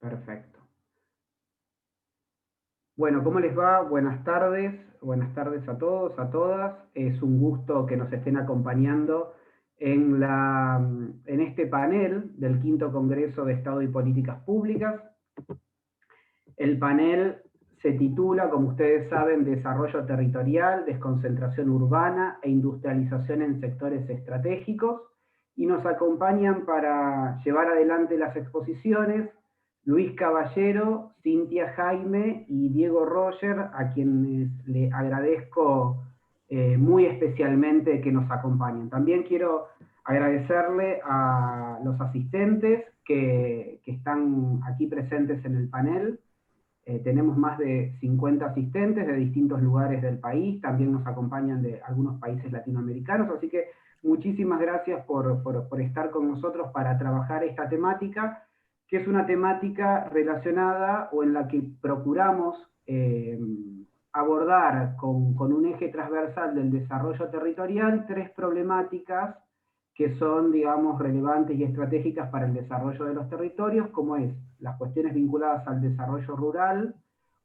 Perfecto. Bueno, ¿cómo les va? Buenas tardes a todos, a todas. Es un gusto que nos estén acompañando en este panel del Quinto Congreso de Estado y Políticas Públicas. El panel se titula, como ustedes saben, Desarrollo Territorial, Desconcentración Urbana e Industrialización en Sectores Estratégicos, y nos acompañan para llevar adelante las exposiciones Luis Caballero, Cintia Jaime y Diego Roger, a quienes le agradezco muy especialmente que nos acompañen. También quiero agradecerle a los asistentes que están aquí presentes en el panel. Tenemos más de 50 asistentes de distintos lugares del país, también nos acompañan de algunos países latinoamericanos, así que muchísimas gracias por estar con nosotros para trabajar esta temática, que es una temática relacionada o en la que procuramos abordar con un eje transversal del desarrollo territorial tres problemáticas que son, digamos, relevantes y estratégicas para el desarrollo de los territorios, como es las cuestiones vinculadas al desarrollo rural,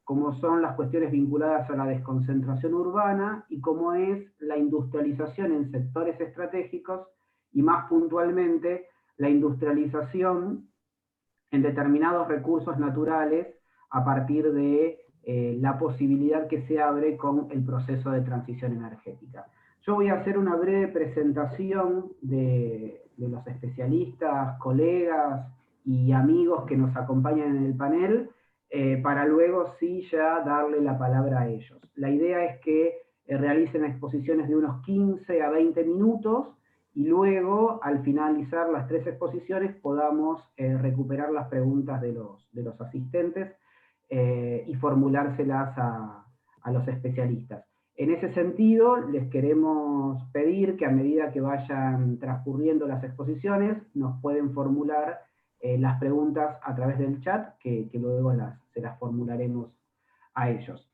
como son las cuestiones vinculadas a la desconcentración urbana, y como es la industrialización en sectores estratégicos, y más puntualmente, la industrialización en determinados recursos naturales a partir de la posibilidad que se abre con el proceso de transición energética. Yo voy a hacer una breve presentación de los especialistas, colegas y amigos que nos acompañan en el panel, para luego sí ya darle la palabra a ellos. La idea es que realicen exposiciones de unos 15 a 20 minutos, y luego, al finalizar las tres exposiciones, podamos recuperar las preguntas de los asistentes y formulárselas a los especialistas. En ese sentido, les queremos pedir que a medida que vayan transcurriendo las exposiciones, nos pueden formular las preguntas a través del chat, que luego se las formularemos a ellos.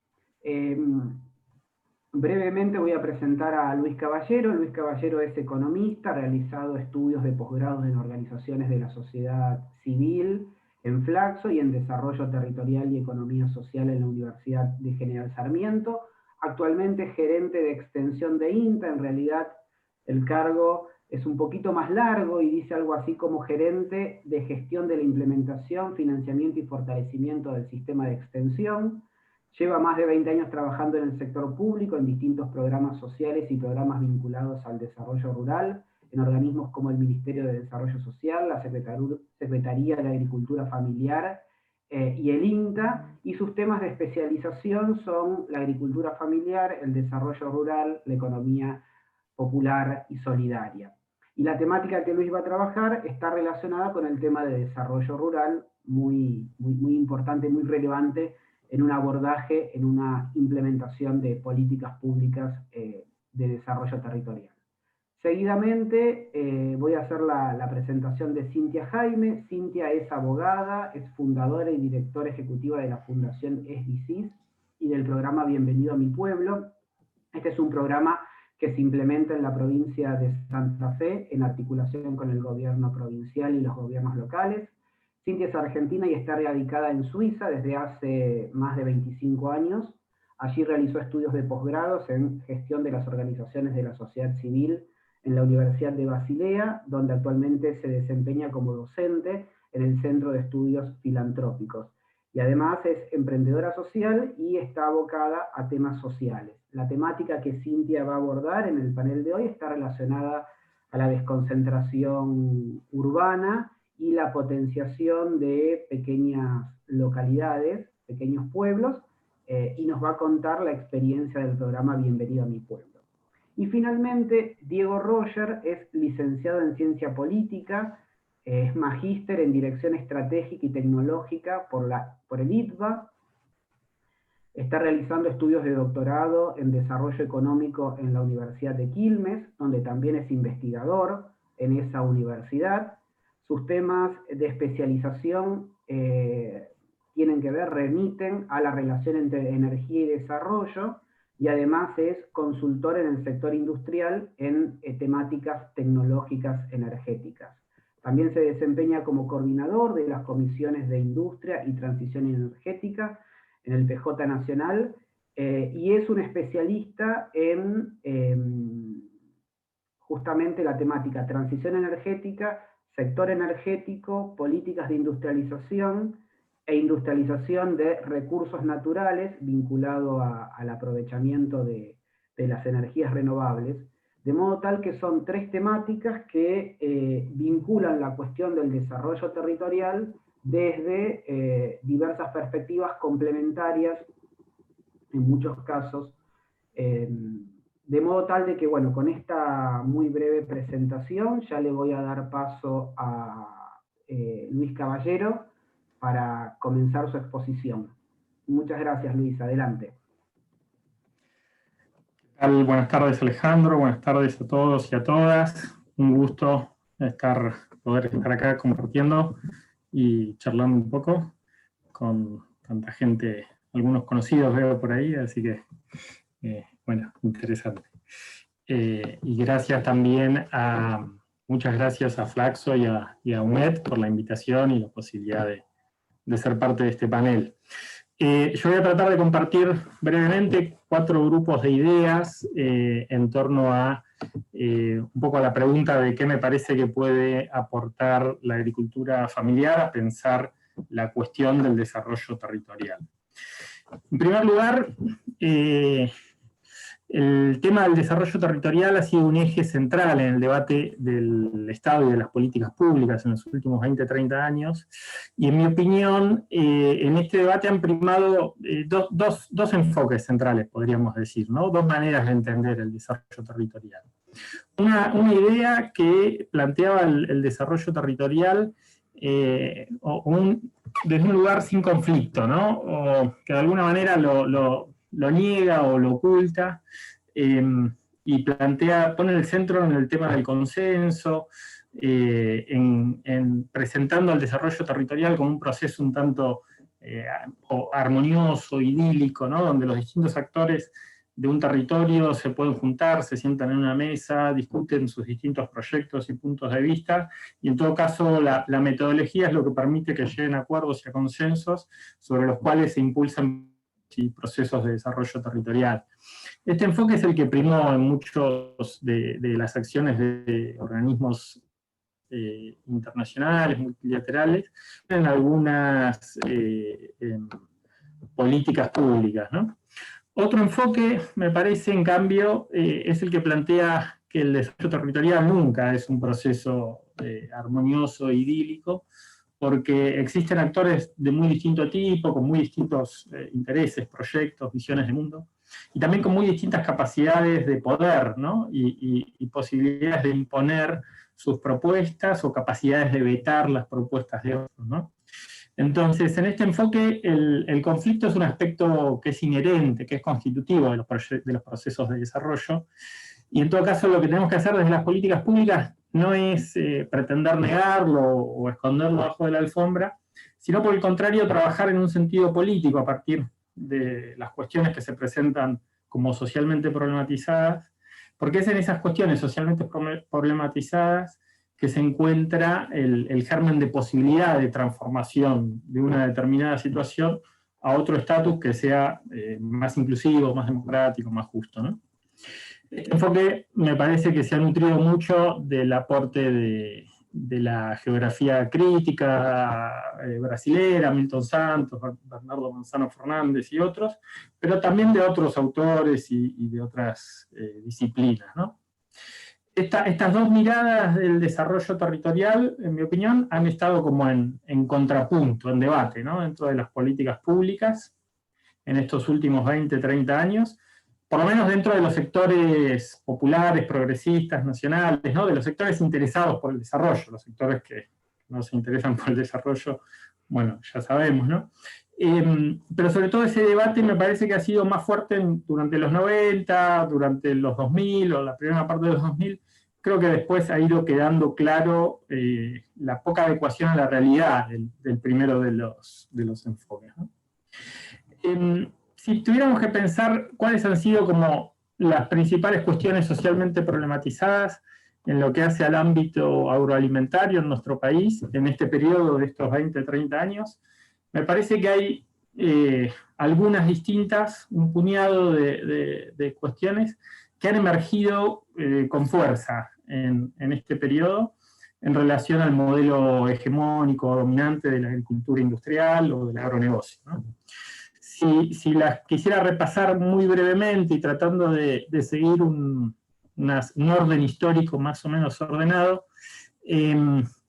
Brevemente voy a presentar a Luis Caballero. Luis Caballero es economista, ha realizado estudios de posgrado en organizaciones de la sociedad civil en Flaxo y en desarrollo territorial y economía social en la Universidad de General Sarmiento. Actualmente es gerente de extensión de INTA. En realidad el cargo es un poquito más largo y dice algo así como gerente de gestión de la implementación, financiamiento y fortalecimiento del sistema de extensión. Lleva más de 20 años trabajando en el sector público, en distintos programas sociales y programas vinculados al desarrollo rural, en organismos como el Ministerio de Desarrollo Social, la Secretaría de Agricultura Familiar y el INTA, y sus temas de especialización son la agricultura familiar, el desarrollo rural, la economía popular y solidaria. Y la temática que Luis va a trabajar está relacionada con el tema de desarrollo rural, muy importante, muy relevante, en un abordaje, en una implementación de políticas públicas de desarrollo territorial. Seguidamente voy a hacer la presentación de Cintia Jaime. Cintia es abogada, es fundadora y directora ejecutiva de la Fundación SDGs y del programa Bienvenido a mi Pueblo. Este es un programa que se implementa en la provincia de Santa Fe en articulación con el gobierno provincial y los gobiernos locales. Cintia es argentina y está radicada en Suiza desde hace más de 25 años. Allí realizó estudios de posgrados en gestión de las organizaciones de la sociedad civil en la Universidad de Basilea, donde actualmente se desempeña como docente en el Centro de Estudios Filantrópicos. Y además es emprendedora social y está abocada a temas sociales. La temática que Cintia va a abordar en el panel de hoy está relacionada a la desconcentración urbana y la potenciación de pequeñas localidades, pequeños pueblos, y nos va a contar la experiencia del programa Bienvenido a mi Pueblo. Y finalmente, Diego Roger es licenciado en Ciencia Política, es magíster en Dirección Estratégica y Tecnológica por el ITBA, está realizando estudios de doctorado en Desarrollo Económico en la Universidad de Quilmes, donde también es investigador en esa universidad. Sus temas de especialización remiten a la relación entre energía y desarrollo, y además es consultor en el sector industrial en temáticas tecnológicas energéticas. También se desempeña como coordinador de las comisiones de Industria y Transición Energética en el PJ Nacional, y es un especialista en justamente la temática transición energética, sector energético, políticas de industrialización e industrialización de recursos naturales vinculado al aprovechamiento de las energías renovables, de modo tal que son tres temáticas que vinculan la cuestión del desarrollo territorial desde diversas perspectivas complementarias, en muchos casos, de modo tal de que, bueno, con esta muy breve presentación ya le voy a dar paso a Luis Caballero para comenzar su exposición. Muchas gracias, Luis. Adelante. Buenas tardes, Alejandro. Buenas tardes a todos y a todas. Un gusto poder estar acá compartiendo y charlando un poco con tanta gente, algunos conocidos veo por ahí, así que, bueno, interesante. Y gracias también muchas gracias a Flaxo y a UNED por la invitación y la posibilidad de ser parte de este panel. Yo voy a tratar de compartir brevemente 4 grupos de ideas en torno a un poco a la pregunta de qué me parece que puede aportar la agricultura familiar a pensar la cuestión del desarrollo territorial. En primer lugar, el tema del desarrollo territorial ha sido un eje central en el debate del Estado y de las políticas públicas en los últimos 20, 30 años, y en mi opinión, en este debate han primado dos enfoques centrales, podríamos decir, ¿no? Dos maneras de entender el desarrollo territorial. Una idea que planteaba el desarrollo territorial desde un lugar sin conflicto, ¿no? O que de alguna manera lo niega o lo oculta, y pone el centro en el tema del consenso, presentando al desarrollo territorial como un proceso un tanto armonioso, idílico, ¿no? Donde los distintos actores de un territorio se pueden juntar, se sientan en una mesa, discuten sus distintos proyectos y puntos de vista, y en todo caso la metodología es lo que permite que lleguen a acuerdos y a consensos sobre los cuales se impulsan procesos de desarrollo territorial. Este enfoque es el que primó en muchos de las acciones de organismos internacionales, multilaterales, en algunas políticas públicas, ¿no? Otro enfoque, me parece, en cambio, es el que plantea que el desarrollo territorial nunca es un proceso armonioso, idílico, porque existen actores de muy distinto tipo, con muy distintos intereses, proyectos, visiones de mundo, y también con muy distintas capacidades de poder, ¿no? y posibilidades de imponer sus propuestas o capacidades de vetar las propuestas de otros, ¿no? Entonces, en este enfoque, el conflicto es un aspecto que es inherente, que es constitutivo de los procesos de desarrollo, y en todo caso lo que tenemos que hacer desde las políticas públicas no es pretender negarlo o esconderlo bajo de la alfombra, sino por el contrario trabajar en un sentido político a partir de las cuestiones que se presentan como socialmente problematizadas, porque es en esas cuestiones socialmente problematizadas que se encuentra el germen de posibilidad de transformación de una determinada situación a otro estatus que sea más inclusivo, más democrático, más justo, ¿no? Este enfoque me parece que se ha nutrido mucho del aporte de la geografía crítica brasilera, Milton Santos, Bernardo Manzano Fernández y otros, pero también de otros autores y de otras disciplinas, ¿no? Estas dos miradas del desarrollo territorial, en mi opinión, han estado como en contrapunto, en debate, ¿no? Dentro de las políticas públicas en estos últimos 20, 30 años, por lo menos dentro de los sectores populares, progresistas, nacionales, ¿no? De los sectores interesados por el desarrollo, los sectores que no se interesan por el desarrollo, bueno, ya sabemos, ¿no? Pero sobre todo ese debate me parece que ha sido más fuerte durante los 90, durante los 2000 o la primera parte de los 2000. Creo que después ha ido quedando claro la poca adecuación a la realidad del primero de los enfoques, ¿no? Si tuviéramos que pensar cuáles han sido como las principales cuestiones socialmente problematizadas en lo que hace al ámbito agroalimentario en nuestro país, en este periodo de estos 20, 30 años, me parece que hay algunas distintas, un puñado de cuestiones que han emergido con fuerza en este periodo en relación al modelo hegemónico dominante de la agricultura industrial o del agronegocio, ¿no? Si las quisiera repasar muy brevemente y tratando de seguir un orden histórico más o menos ordenado,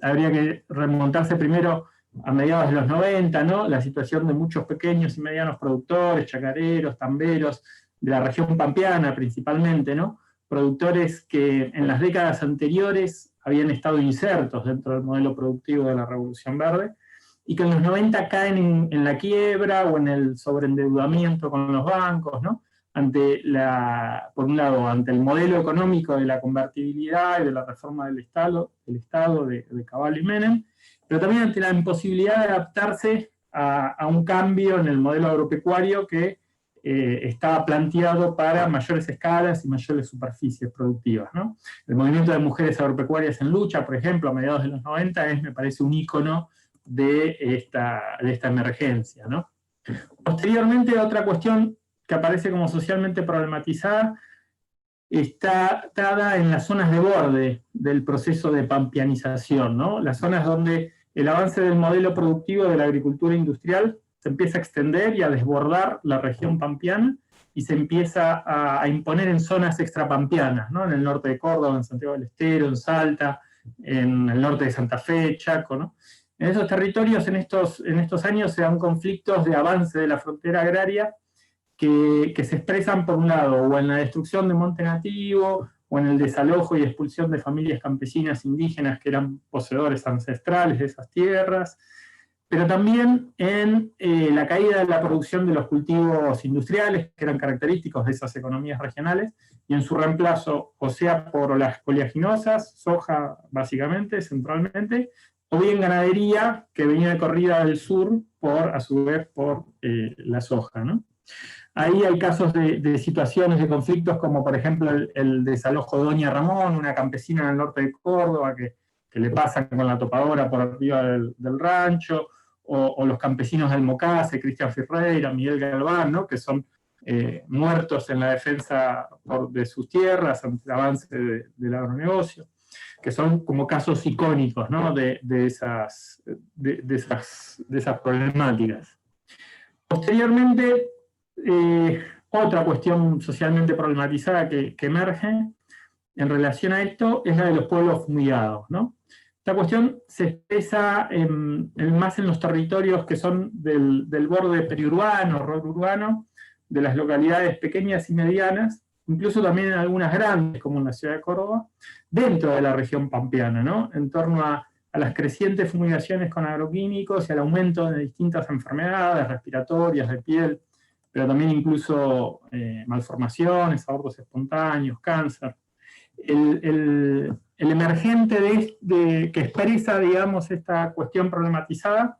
habría que remontarse primero a mediados de los 90, ¿no? La situación de muchos pequeños y medianos productores, chacareros, tamberos, de la región pampeana principalmente, ¿no? Productores que en las décadas anteriores habían estado insertos dentro del modelo productivo de la Revolución Verde, y que en los 90 caen en la quiebra o en el sobreendeudamiento con los bancos, ¿no? Por un lado, ante el modelo económico de la convertibilidad y de la reforma del Estado de Cabal y Menem, pero también ante la imposibilidad de adaptarse a un cambio en el modelo agropecuario que estaba planteado para mayores escalas y mayores superficies productivas, ¿no? El movimiento de mujeres agropecuarias en lucha, por ejemplo, a mediados de los 90, me parece un ícono de esta emergencia, ¿no? Posteriormente, otra cuestión que aparece como socialmente problematizada está dada en las zonas de borde del proceso de pampeanización, ¿no? Las zonas donde el avance del modelo productivo de la agricultura industrial se empieza a extender y a desbordar la región pampeana y se empieza a imponer en zonas extrapampeanas, ¿no? En el norte de Córdoba, en Santiago del Estero, en Salta, en el norte de Santa Fe, Chaco, ¿no? En esos territorios, en estos años, se dan conflictos de avance de la frontera agraria que se expresan, por un lado, o en la destrucción de monte nativo, o en el desalojo y expulsión de familias campesinas indígenas que eran poseedores ancestrales de esas tierras, pero también en la caída de la producción de los cultivos industriales, que eran característicos de esas economías regionales, y en su reemplazo, o sea, por las oleaginosas, soja básicamente, centralmente, o bien ganadería, que venía de corrida del sur, a su vez por la soja, ¿no? Ahí hay casos de situaciones de conflictos, como por ejemplo el desalojo de Doña Ramón, una campesina en el norte de Córdoba, que le pasan con la topadora por arriba del rancho, o los campesinos del Mocase, Cristian Ferreira, Miguel Galván, ¿no? Que son muertos en la defensa de sus tierras ante el avance del agronegocio, que son como casos icónicos, ¿no? de esas problemáticas. Posteriormente, otra cuestión socialmente problematizada que emerge en relación a esto es la de los pueblos fumigados, ¿no? Esta cuestión se expresa más en los territorios que son del borde periurbano, rural-urbano, de las localidades pequeñas y medianas, incluso también en algunas grandes, como en la ciudad de Córdoba, dentro de la región pampeana, ¿no? En torno a las crecientes fumigaciones con agroquímicos y al aumento de distintas enfermedades respiratorias, de piel, pero también incluso malformaciones, abortos espontáneos, cáncer. El emergente que expresa, digamos, esta cuestión problematizada,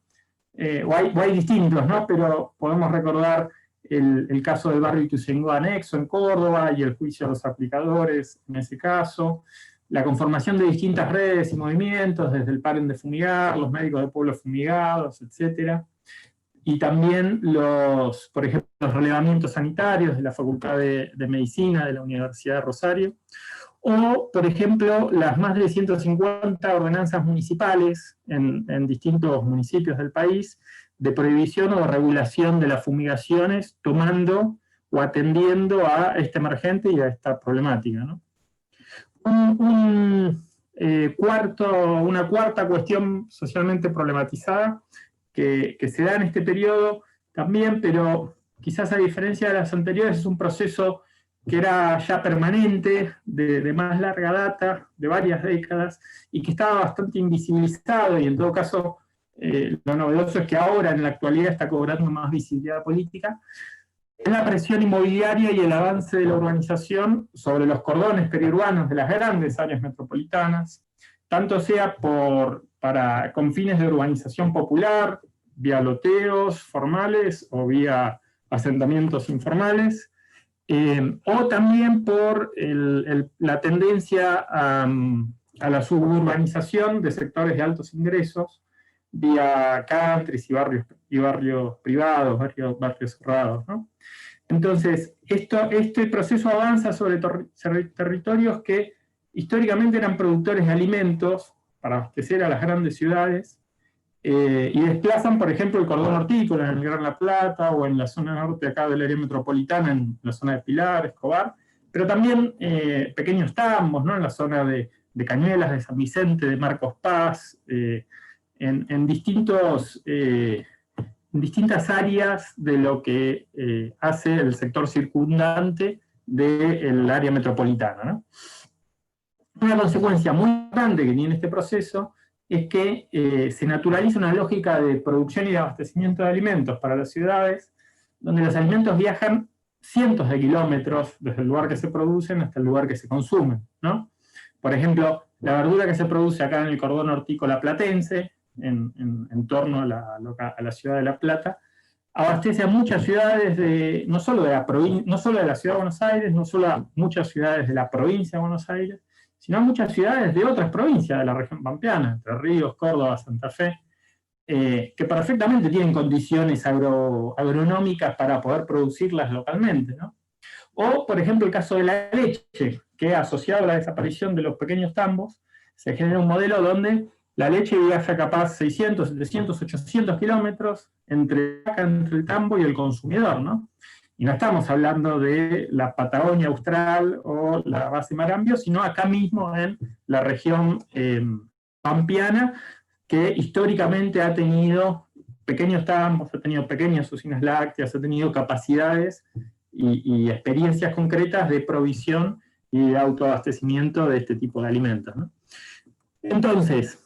o hay distintos, ¿no? Pero podemos recordar el caso del barrio Ituzaingó anexo en Córdoba y el juicio a los aplicadores en ese caso, la conformación de distintas redes y movimientos, desde el Paren de Fumigar, los médicos de pueblos fumigados, etc. Y también por ejemplo, los relevamientos sanitarios de la Facultad de Medicina de la Universidad de Rosario, o, por ejemplo, las más de 150 ordenanzas municipales en distintos municipios del país de prohibición o regulación de las fumigaciones, tomando o atendiendo a este emergente y a esta problemática, ¿no? Una cuarta cuestión socialmente problematizada que se da en este periodo también, pero quizás a diferencia de las anteriores es un proceso que era ya permanente, de más larga data, de varias décadas, y que estaba bastante invisibilizado, y en todo caso lo novedoso es que ahora en la actualidad está cobrando más visibilidad política, es la presión inmobiliaria y el avance de la urbanización sobre los cordones periurbanos de las grandes áreas metropolitanas, tanto sea con fines de urbanización popular, vía loteos formales o vía asentamientos informales, o también por la tendencia a la suburbanización de sectores de altos ingresos vía countries y barrios privados, barrios cerrados, ¿no? Entonces, este proceso avanza sobre territorios que históricamente eran productores de alimentos para abastecer a las grandes ciudades, y desplazan, por ejemplo, el cordón hortícola en el Gran La Plata o en la zona norte acá del área metropolitana, en la zona de Pilar, Escobar, pero también pequeños tambos, ¿no? En la zona de Cañuelas, de San Vicente, de Marcos Paz, en distintas áreas de lo que hace el sector circundante del área metropolitana, ¿no? Una consecuencia muy grande que tiene este proceso es que se naturaliza una lógica de producción y de abastecimiento de alimentos para las ciudades, donde los alimentos viajan cientos de kilómetros desde el lugar que se producen hasta el lugar que se consumen, ¿no? Por ejemplo, la verdura que se produce acá en el cordón hortícola platense, en torno a la ciudad de La Plata, abastece a muchas ciudades, no solo de la ciudad de Buenos Aires, no solo a muchas ciudades de la provincia de Buenos Aires, sino a muchas ciudades de otras provincias de la región pampeana, Entre Ríos, Córdoba, Santa Fe, que perfectamente tienen condiciones agronómicas para poder producirlas localmente, ¿no? O, por ejemplo, el caso de la leche, que asociado a la desaparición de los pequeños tambos, se genera un modelo donde la leche viaja capaz 600, 700, 800 kilómetros entre el tambo y el consumidor, ¿no? Y no estamos hablando de la Patagonia Austral o la base Marambio, sino acá mismo en la región pampeana, que históricamente ha tenido pequeños tambos, ha tenido pequeñas usinas lácteas, ha tenido capacidades y experiencias concretas de provisión y de autoabastecimiento de este tipo de alimentos, ¿no? Entonces,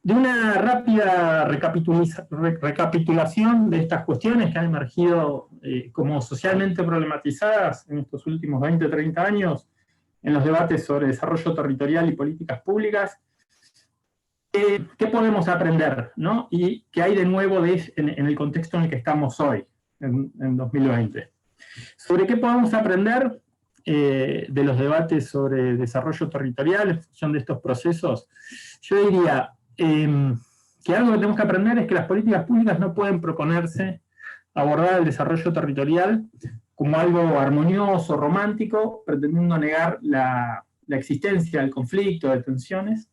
de una rápida recapitulación de estas cuestiones que han emergido como socialmente problematizadas en estos últimos 20 o 30 años en los debates sobre desarrollo territorial y políticas públicas, ¿qué podemos aprender, ¿no? Y qué hay de nuevo en el contexto en el que estamos hoy, en 2020. ¿Sobre qué podemos aprender de los debates sobre desarrollo territorial en función de estos procesos? Yo diría que algo que tenemos que aprender es que las políticas públicas no pueden proponerse abordar el desarrollo territorial como algo armonioso, romántico, pretendiendo negar la existencia del conflicto, de tensiones,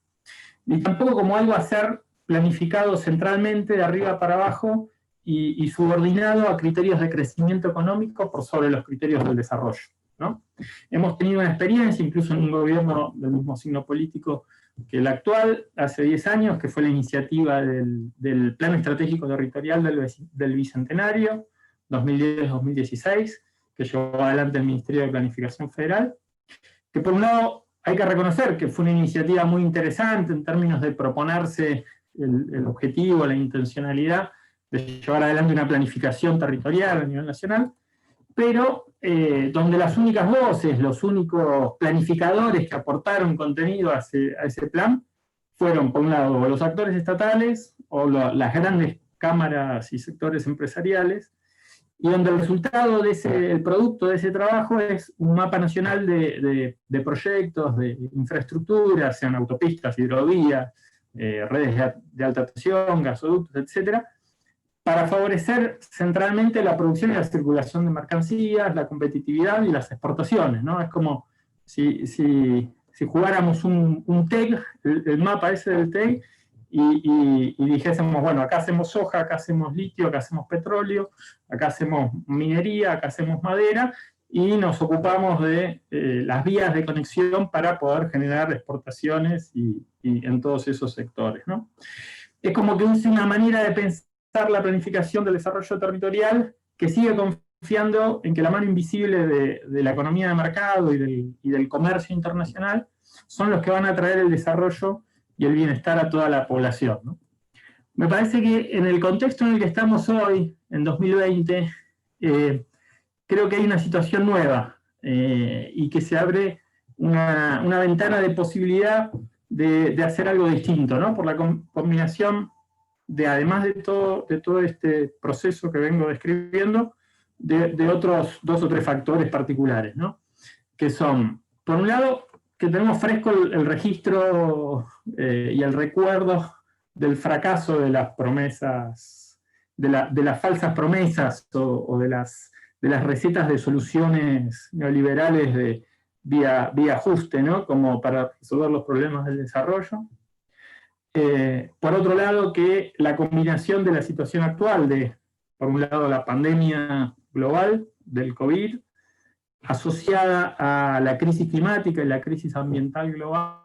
ni tampoco como algo a ser planificado centralmente de arriba para abajo y subordinado a criterios de crecimiento económico por sobre los criterios del desarrollo, ¿no? Hemos tenido una experiencia, incluso en un gobierno del mismo signo político que el actual, hace 10 años, que fue la iniciativa del Plan Estratégico Territorial del Bicentenario, 2010-2016, que llevó adelante el Ministerio de Planificación Federal, que por un lado hay que reconocer que fue una iniciativa muy interesante en términos de proponerse el objetivo, la intencionalidad de llevar adelante una planificación territorial a nivel nacional, pero donde las únicas voces, los únicos planificadores que aportaron contenido a ese plan fueron, por un lado, los actores estatales o las grandes cámaras y sectores empresariales, y donde el resultado el producto de ese trabajo es un mapa nacional de proyectos, de infraestructuras, sean autopistas, hidrovías, redes de alta tensión, gasoductos, etcétera, para favorecer centralmente la producción y la circulación de mercancías, la competitividad y las exportaciones, ¿no? Es como si jugáramos un TEG, el mapa ese del TEG, y dijésemos, bueno, acá hacemos soja, acá hacemos litio, acá hacemos petróleo, acá hacemos minería, acá hacemos madera, y nos ocupamos de las vías de conexión para poder generar exportaciones y en todos esos sectores, ¿no? Es como que es una manera de pensar la planificación del desarrollo territorial que sigue confiando en que la mano invisible de la economía de mercado y del comercio internacional son los que van a traer el desarrollo y el bienestar a toda la población, ¿no? Me parece que en el contexto en el que estamos hoy, en 2020, creo que hay una situación nueva y que se abre una ventana de posibilidad de hacer algo distinto, ¿no? Por la combinación además de todo este proceso que vengo describiendo, de otros 2 o 3 factores particulares, ¿no? Que son, por un lado, que tenemos fresco el registro y el recuerdo del fracaso de las promesas, de las falsas promesas o de las recetas de soluciones neoliberales vía ajuste, ¿no? Como para resolver los problemas del desarrollo. Por otro lado, que la combinación de la situación actual de, por un lado, la pandemia global del COVID, asociada a la crisis climática y la crisis ambiental global,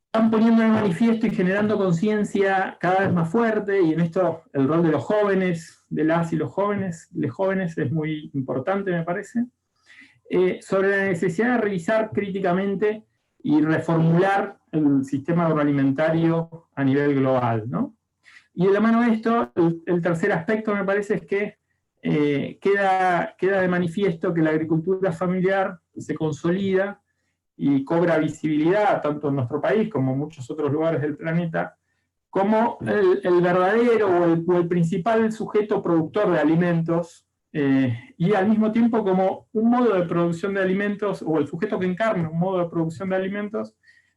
están poniendo de manifiesto y generando conciencia cada vez más fuerte, y en esto el rol de los jóvenes, de las y los jóvenes es muy importante, me parece, sobre la necesidad de revisar críticamente y reformular el sistema agroalimentario a nivel global, ¿no? Y de la mano de esto, el tercer aspecto me parece es que queda de manifiesto que la agricultura familiar se consolida y cobra visibilidad, tanto en nuestro país como en muchos otros lugares del planeta, como el verdadero o el principal sujeto productor de alimentos, y al mismo tiempo como un modo de producción de alimentos, o el sujeto que encarna un modo de producción de alimentos,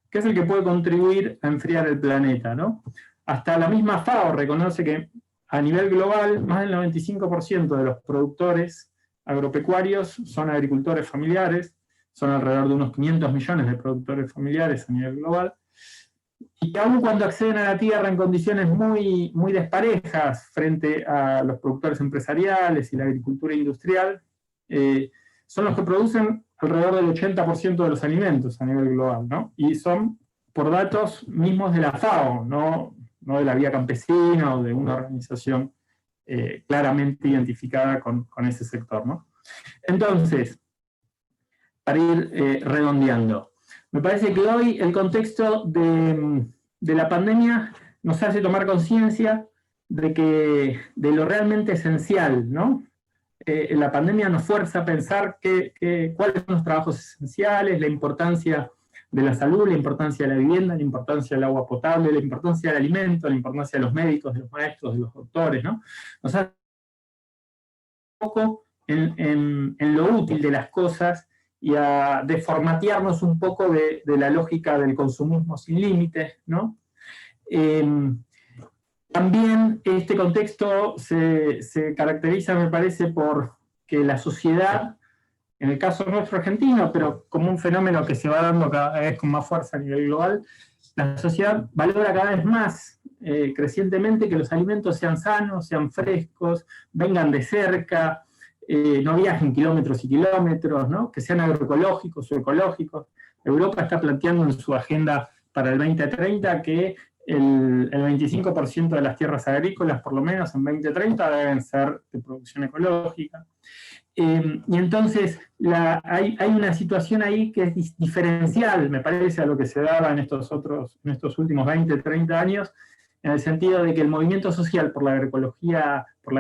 que es el que puede contribuir a enfriar el planeta, ¿no? Hasta la misma FAO reconoce que a nivel global, más del 95% de los productores agropecuarios son agricultores familiares, son alrededor de unos 500 millones de productores familiares a nivel global, y que aun cuando acceden a la tierra en condiciones muy, muy desparejas frente a los productores empresariales y la agricultura industrial, son los que producen alrededor del 80% de los alimentos a nivel global, ¿no? Y son por datos mismos de la FAO, no de la Vía Campesina o de una organización claramente identificada con ese sector, ¿no? Entonces, para ir redondeando, me parece que hoy el contexto de la pandemia nos hace tomar conciencia de lo realmente esencial, ¿no? La pandemia nos fuerza a pensar cuáles son los trabajos esenciales, la importancia de la salud, la importancia de la vivienda, la importancia del agua potable, la importancia del alimento, la importancia de los médicos, de los maestros, de los doctores, ¿no? Nos hace un poco en lo útil de las cosas y a desformatearnos un poco de la lógica del consumismo sin límites, ¿no? También este contexto se caracteriza, me parece, por que la sociedad, en el caso nuestro argentino, pero como un fenómeno que se va dando cada vez con más fuerza a nivel global, la sociedad valora cada vez más crecientemente que los alimentos sean sanos, sean frescos, vengan de cerca, no viajen kilómetros y kilómetros, ¿no? Que sean agroecológicos o ecológicos. Europa está planteando en su agenda para el 2030 que el 25% de las tierras agrícolas, por lo menos en 2030, deben ser de producción ecológica. Y entonces hay una situación ahí que es diferencial, me parece, a lo que se daba en estos últimos 20, 30 años, en el sentido de que el movimiento social por la agroecología, por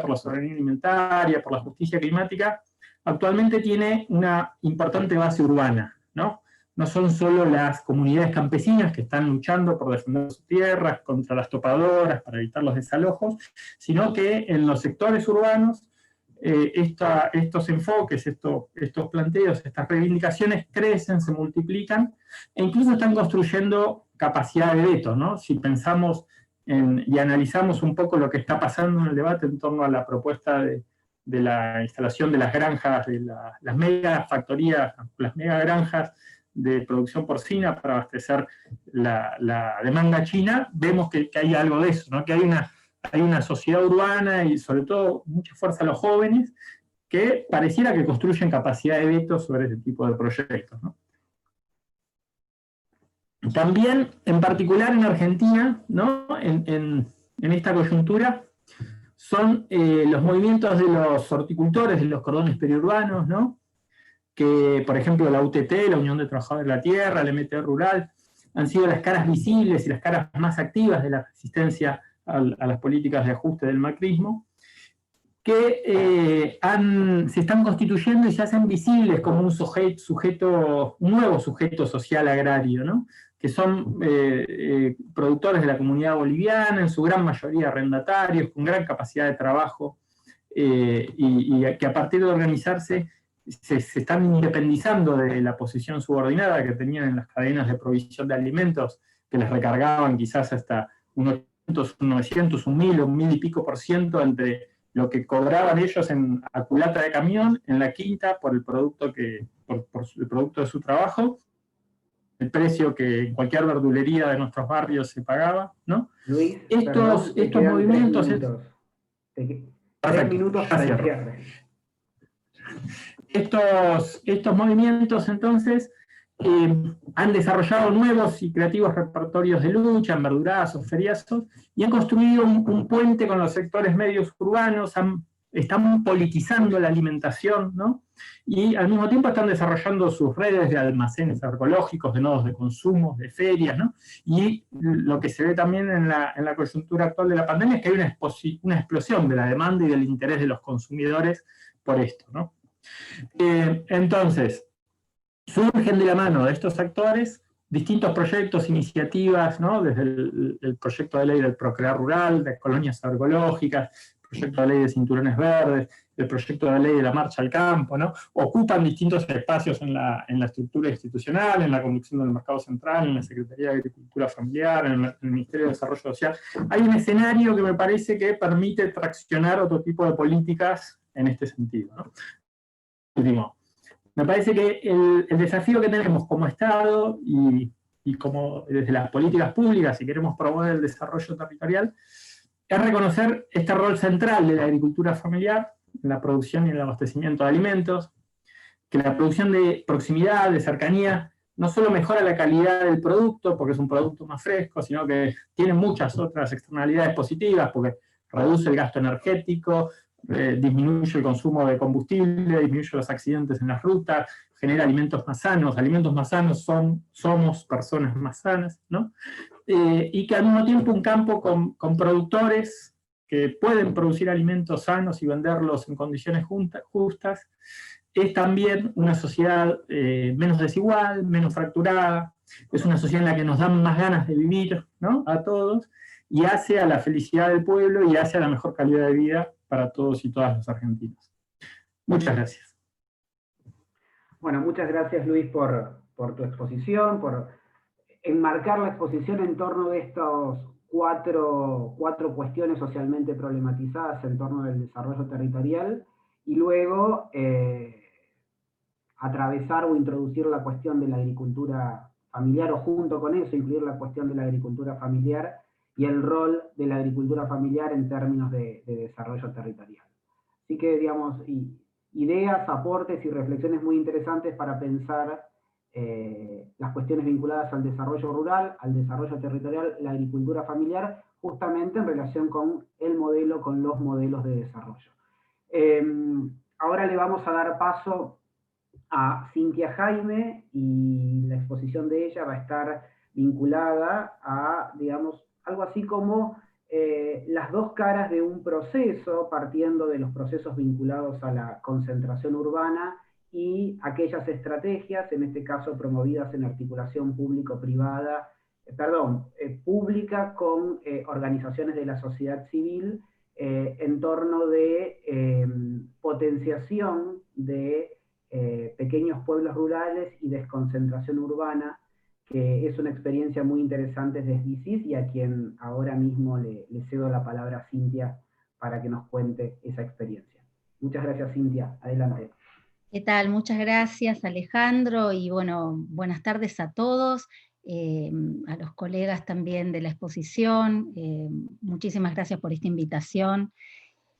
la soberanía alimentaria, por la justicia climática, actualmente tiene una importante base urbana, ¿no? No son solo las comunidades campesinas que están luchando por defender sus tierras contra las topadoras, para evitar los desalojos, sino que en los sectores urbanos estos enfoques, estos planteos, estas reivindicaciones crecen, se multiplican, e incluso están construyendo capacidad de veto, ¿no? Si pensamos y analizamos un poco lo que está pasando en el debate en torno a la propuesta de la instalación de las granjas, de las megafactorías, las megagranjas de producción porcina para abastecer la demanda china, vemos que hay algo de eso, ¿no? Que hay una sociedad urbana y sobre todo mucha fuerza a los jóvenes que pareciera que construyen capacidad de veto sobre ese tipo de proyectos, ¿no? También, en particular en Argentina, ¿no? en esta coyuntura, son los movimientos de los horticultores, de los cordones periurbanos, ¿no? Que, por ejemplo, la UTT, la Unión de Trabajadores de la Tierra, la MT Rural, han sido las caras visibles y las caras más activas de la resistencia a las políticas de ajuste del macrismo, que se están constituyendo y se hacen visibles como un nuevo sujeto social agrario, ¿no? Que son productores de la comunidad boliviana, en su gran mayoría arrendatarios, con gran capacidad de trabajo y que a partir de organizarse se están independizando de la posición subordinada que tenían en las cadenas de provisión de alimentos, que les recargaban quizás hasta un 800, un 900, un 1000 o un 1000 y pico % entre lo que cobraban ellos en a culata de camión, en la quinta, por el producto, por el producto de su trabajo, el precio que en cualquier verdulería de nuestros barrios se pagaba, ¿no? Luis, estos movimientos... 3 minutos para el cierre. Estos movimientos, entonces, han desarrollado nuevos y creativos repertorios de lucha, en verdurazos, feriazos, y han construido un puente con los sectores medios urbanos, están politizando la alimentación, ¿no? Y al mismo tiempo están desarrollando sus redes de almacenes agroecológicos, de nodos de consumo, de ferias, ¿no? Y lo que se ve también en la coyuntura actual de la pandemia es que hay una explosión de la demanda y del interés de los consumidores por esto, ¿no? Entonces, surgen de la mano de estos actores distintos proyectos, iniciativas, ¿no? Desde el proyecto de ley del Procrear Rural, de colonias agroecológicas, el proyecto de ley de cinturones verdes, el proyecto de ley de la marcha al campo, ¿no? Ocupan distintos espacios en la estructura institucional, en la conducción del mercado central, en la Secretaría de Agricultura Familiar, en el Ministerio de Desarrollo Social. Hay un escenario que me parece que permite traccionar otro tipo de políticas en este sentido, ¿no? Último. Me parece que el desafío que tenemos como Estado y como desde las políticas públicas, si queremos promover el desarrollo territorial, es reconocer este rol central de la agricultura familiar en la producción y el abastecimiento de alimentos, que la producción de proximidad, de cercanía, no solo mejora la calidad del producto, porque es un producto más fresco, sino que tiene muchas otras externalidades positivas, porque reduce el gasto energético, disminuye el consumo de combustible, disminuye los accidentes en las rutas, genera alimentos más sanos somos personas más sanas, ¿no? Y que al mismo tiempo un campo con productores que pueden producir alimentos sanos y venderlos en condiciones justas, es también una sociedad menos desigual, menos fracturada, es una sociedad en la que nos dan más ganas de vivir, ¿no? A todos, y hace a la felicidad del pueblo y hace a la mejor calidad de vida para todos y todas los argentinos. Muchas gracias. Bueno, muchas gracias, Luis, por tu exposición, por enmarcar la exposición en torno de estos cuatro cuestiones socialmente problematizadas en torno del desarrollo territorial, y luego atravesar o introducir la cuestión de la agricultura familiar, o junto con eso incluir la cuestión de la agricultura familiar y el rol de la agricultura familiar en términos de desarrollo territorial. Así que, digamos, ideas, aportes y reflexiones muy interesantes para pensar las cuestiones vinculadas al desarrollo rural, al desarrollo territorial, la agricultura familiar, justamente en relación con el modelo, con los modelos de desarrollo. Ahora le vamos a dar paso a Cintia Jaime, y la exposición de ella va a estar vinculada a, digamos, algo así como las dos caras de un proceso, partiendo de los procesos vinculados a la concentración urbana y aquellas estrategias, en este caso promovidas en articulación pública con organizaciones de la sociedad civil, en torno de potenciación de pequeños pueblos rurales y desconcentración urbana, que es una experiencia muy interesante desde ICIS, y a quien ahora mismo le cedo la palabra a Cintia para que nos cuente esa experiencia. Muchas gracias, Cintia. Adelante. ¿Qué tal? Muchas gracias, Alejandro, y bueno, buenas tardes a todos, a los colegas también de la exposición. Muchísimas gracias por esta invitación.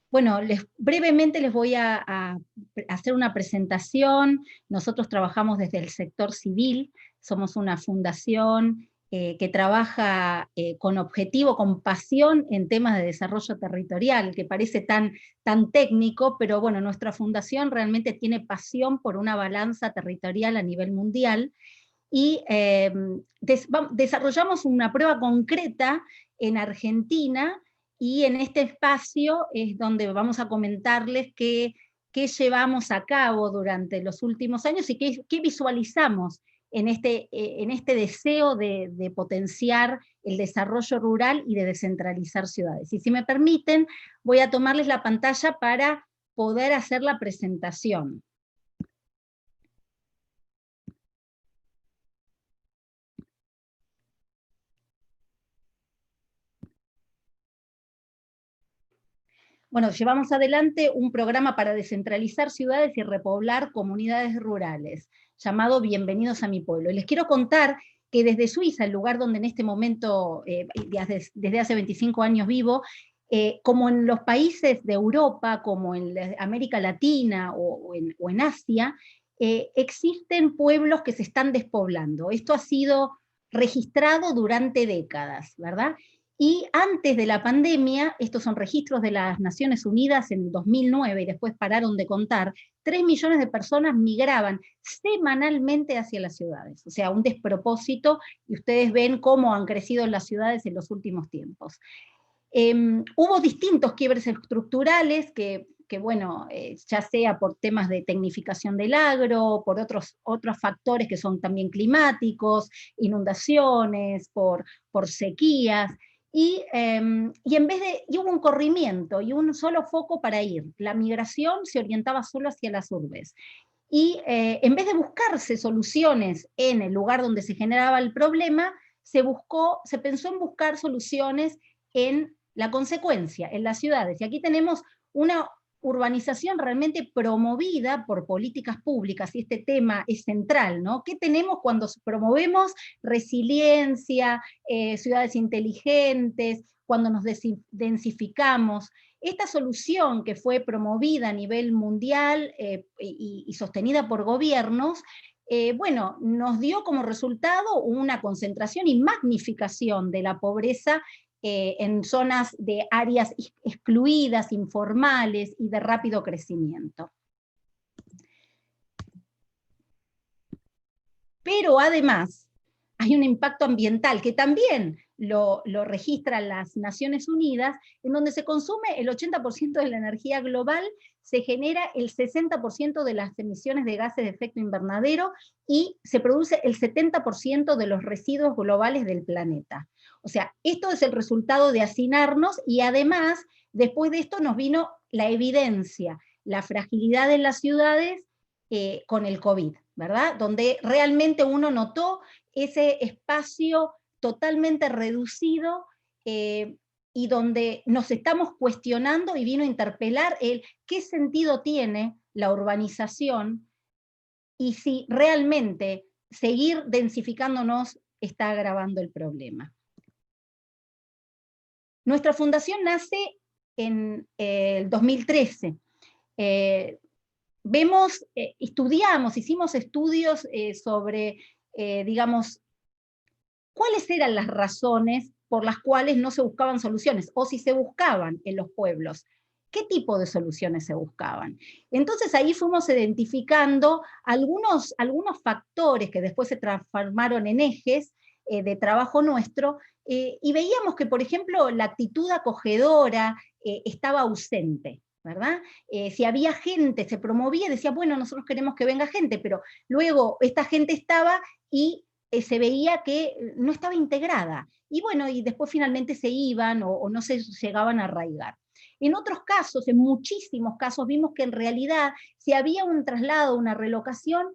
Bueno, brevemente les voy a hacer una presentación. Nosotros trabajamos desde el sector civil, somos una fundación que trabaja con objetivo, con pasión en temas de desarrollo territorial, que parece tan técnico, pero bueno, nuestra fundación realmente tiene pasión por una balanza territorial a nivel mundial, y desarrollamos una prueba concreta en Argentina, y en este espacio es donde vamos a comentarles qué llevamos a cabo durante los últimos años y qué visualizamos en este deseo de potenciar el desarrollo rural y de descentralizar ciudades. Y si me permiten, voy a tomarles la pantalla para poder hacer la presentación. Bueno, llevamos adelante un programa para descentralizar ciudades y repoblar comunidades rurales, llamado Bienvenidos a mi pueblo. Y les quiero contar que desde Suiza, el lugar donde en este momento, desde hace 25 años vivo, como en los países de Europa, como en América Latina o en Asia, existen pueblos que se están despoblando. Esto ha sido registrado durante décadas, ¿verdad? Y antes de la pandemia, estos son registros de las Naciones Unidas en 2009, y después pararon de contar, 3 millones de personas migraban semanalmente hacia las ciudades. O sea, un despropósito, y ustedes ven cómo han crecido las ciudades en los últimos tiempos. Hubo distintos quiebres estructurales que bueno, ya sea por temas de tecnificación del agro, por otros factores que son también climáticos, inundaciones, por sequías, y hubo un corrimiento y un solo foco para ir. La migración se orientaba solo hacia las urbes. Y en vez de buscarse soluciones en el lugar donde se generaba el problema, se pensó en buscar soluciones en la consecuencia, en las ciudades. Y aquí tenemos una urbanización realmente promovida por políticas públicas, y este tema es central, ¿no? ¿Qué tenemos cuando promovemos resiliencia, ciudades inteligentes, cuando nos densificamos? Esta solución que fue promovida a nivel mundial y sostenida por gobiernos, bueno, nos dio como resultado una concentración y magnificación de la pobreza en zonas de áreas excluidas, informales y de rápido crecimiento. Pero además hay un impacto ambiental que también lo registran las Naciones Unidas, en donde se consume el 80% de la energía global, se genera el 60% de las emisiones de gases de efecto invernadero y se produce el 70% de los residuos globales del planeta. O sea, esto es el resultado de hacinarnos, y además, después de esto nos vino la evidencia, la fragilidad de las ciudades con el COVID, ¿verdad? Donde realmente uno notó ese espacio totalmente reducido y donde nos estamos cuestionando, y vino a interpelar qué sentido tiene la urbanización y si realmente seguir densificándonos está agravando el problema. Nuestra fundación nace en el 2013. Hicimos estudios sobre, digamos, cuáles eran las razones por las cuales no se buscaban soluciones, o si se buscaban en los pueblos, qué tipo de soluciones se buscaban. Entonces ahí fuimos identificando algunos factores que después se transformaron en ejes de trabajo nuestro, y veíamos que, por ejemplo, la actitud acogedora estaba ausente, ¿verdad? Si había gente, se promovía, decía, bueno, nosotros queremos que venga gente, pero luego esta gente estaba y se veía que no estaba integrada. Y bueno, y después finalmente se iban o no se llegaban a arraigar. En otros casos, en muchísimos casos, vimos que en realidad, si había un traslado, una relocación,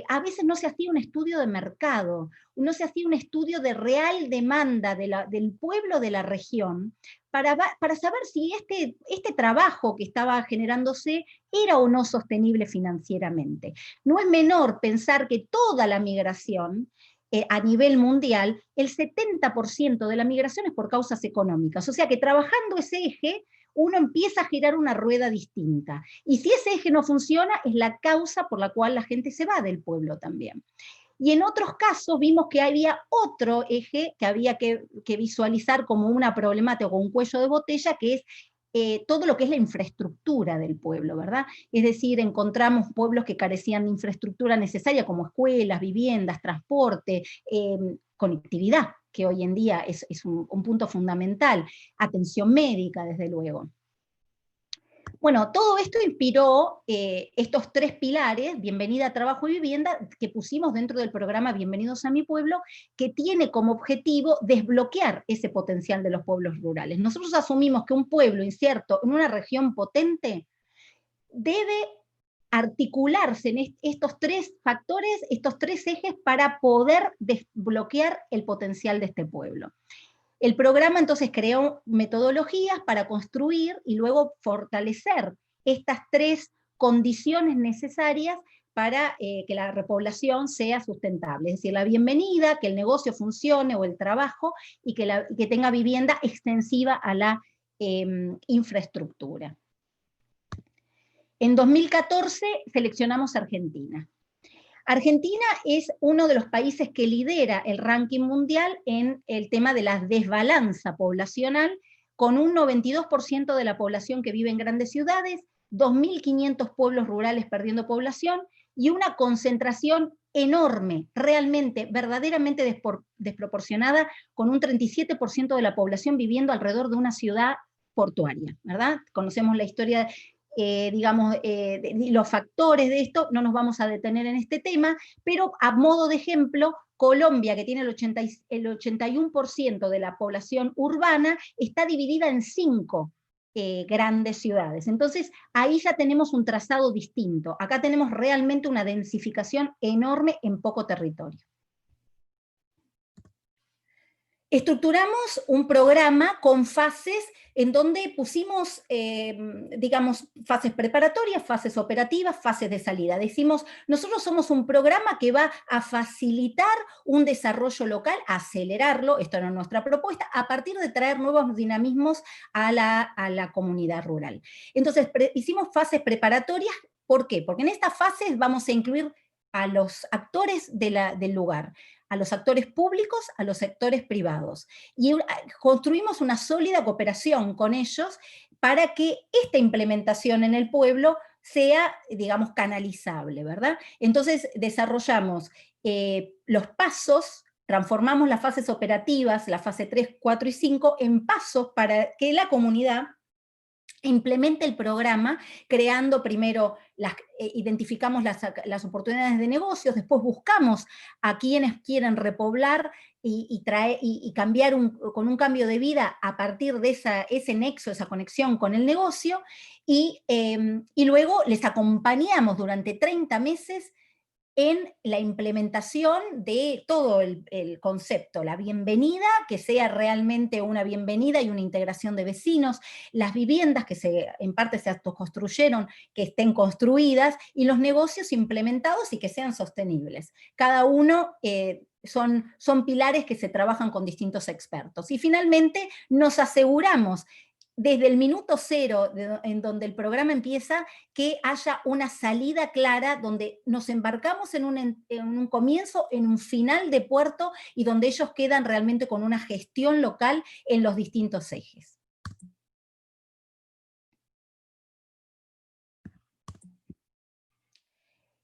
a veces no se hacía un estudio de mercado, no se hacía un estudio de real demanda del pueblo de la región, para saber si este trabajo que estaba generándose era o no sostenible financieramente. No es menor pensar que toda la migración, a nivel mundial, el 70% de la migración es por causas económicas. O sea que trabajando ese eje, uno empieza a girar una rueda distinta. Y si ese eje no funciona, es la causa por la cual la gente se va del pueblo también. Y en otros casos vimos que había otro eje que había que visualizar como una problemática o un cuello de botella, que es todo lo que es la infraestructura del pueblo, ¿verdad? Es decir, encontramos pueblos que carecían de infraestructura necesaria, como escuelas, viviendas, transporte, conectividad, que hoy en día es un punto fundamental, atención médica, desde luego. Bueno, todo esto inspiró estos 3 pilares, bienvenida, trabajo y vivienda, que pusimos dentro del programa Bienvenidos a mi pueblo, que tiene como objetivo desbloquear ese potencial de los pueblos rurales. Nosotros asumimos que un pueblo inserto en una región potente debe articularse en estos 3 factores, estos 3 ejes para poder desbloquear el potencial de este pueblo. El programa entonces creó metodologías para construir y luego fortalecer estas 3 condiciones necesarias para que la repoblación sea sustentable. Es decir, la bienvenida, que el negocio funcione o el trabajo, y que tenga vivienda extensiva a la infraestructura. En 2014 seleccionamos Argentina. Argentina es uno de los países que lidera el ranking mundial en el tema de la desbalanza poblacional, con un 92% de la población que vive en grandes ciudades, 2.500 pueblos rurales perdiendo población, y una concentración enorme, realmente, verdaderamente desproporcionada, con un 37% de la población viviendo alrededor de una ciudad portuaria, ¿verdad? Conocemos la historia los factores de esto, no nos vamos a detener en este tema, pero a modo de ejemplo, Colombia, que tiene el 81% de la población urbana, está dividida en 5 grandes ciudades. Entonces, ahí ya tenemos un trazado distinto. Acá tenemos realmente una densificación enorme en poco territorio. Estructuramos un programa con fases en donde pusimos, fases preparatorias, fases operativas, fases de salida. Decimos, nosotros somos un programa que va a facilitar un desarrollo local, a acelerarlo, esto era nuestra propuesta, a partir de traer nuevos dinamismos a la comunidad rural. Entonces, hicimos fases preparatorias. ¿Por qué? Porque en estas fases vamos a incluir a los actores del lugar, a los actores públicos, a los sectores privados. Y construimos una sólida cooperación con ellos para que esta implementación en el pueblo sea, digamos, canalizable, ¿verdad? Entonces desarrollamos los pasos, transformamos las fases operativas, la fase 3, 4 y 5, en pasos para que la comunidad implemente el programa, creando primero, identificamos las oportunidades de negocios, después buscamos a quienes quieren repoblar y cambiar con un cambio de vida a partir de ese nexo, esa conexión con el negocio, y luego les acompañamos durante 30 meses en la implementación de todo el concepto, la bienvenida, que sea realmente una bienvenida y una integración de vecinos, las viviendas que en parte se autoconstruyeron, que estén construidas, y los negocios implementados y que sean sostenibles. Cada uno son pilares que se trabajan con distintos expertos. Y finalmente nos aseguramos desde el minuto 0, en donde el programa empieza, que haya una salida clara, donde nos embarcamos en un comienzo, en un final de puerto, y donde ellos quedan realmente con una gestión local en los distintos ejes.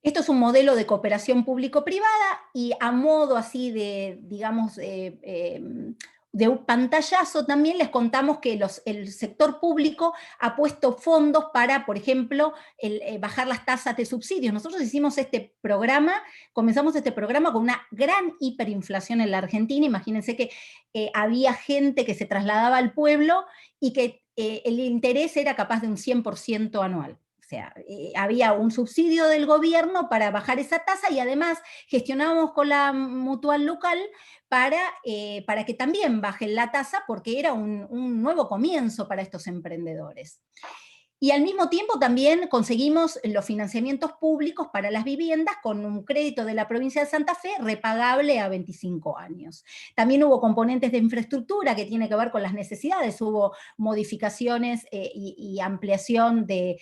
Esto es un modelo de cooperación público-privada, y a modo así de, digamos, de un pantallazo también les contamos que el sector público ha puesto fondos para, por ejemplo, bajar las tasas de subsidios. Nosotros comenzamos este programa con una gran hiperinflación en la Argentina. Imagínense que había gente que se trasladaba al pueblo y que el interés era capaz de un 100% anual. O sea, había un subsidio del gobierno para bajar esa tasa, y además gestionábamos con la mutual local para que también bajen la tasa, porque era un nuevo comienzo para estos emprendedores. Y al mismo tiempo también conseguimos los financiamientos públicos para las viviendas con un crédito de la provincia de Santa Fe repagable a 25 años. También hubo componentes de infraestructura que tiene que ver con las necesidades, hubo modificaciones y ampliación de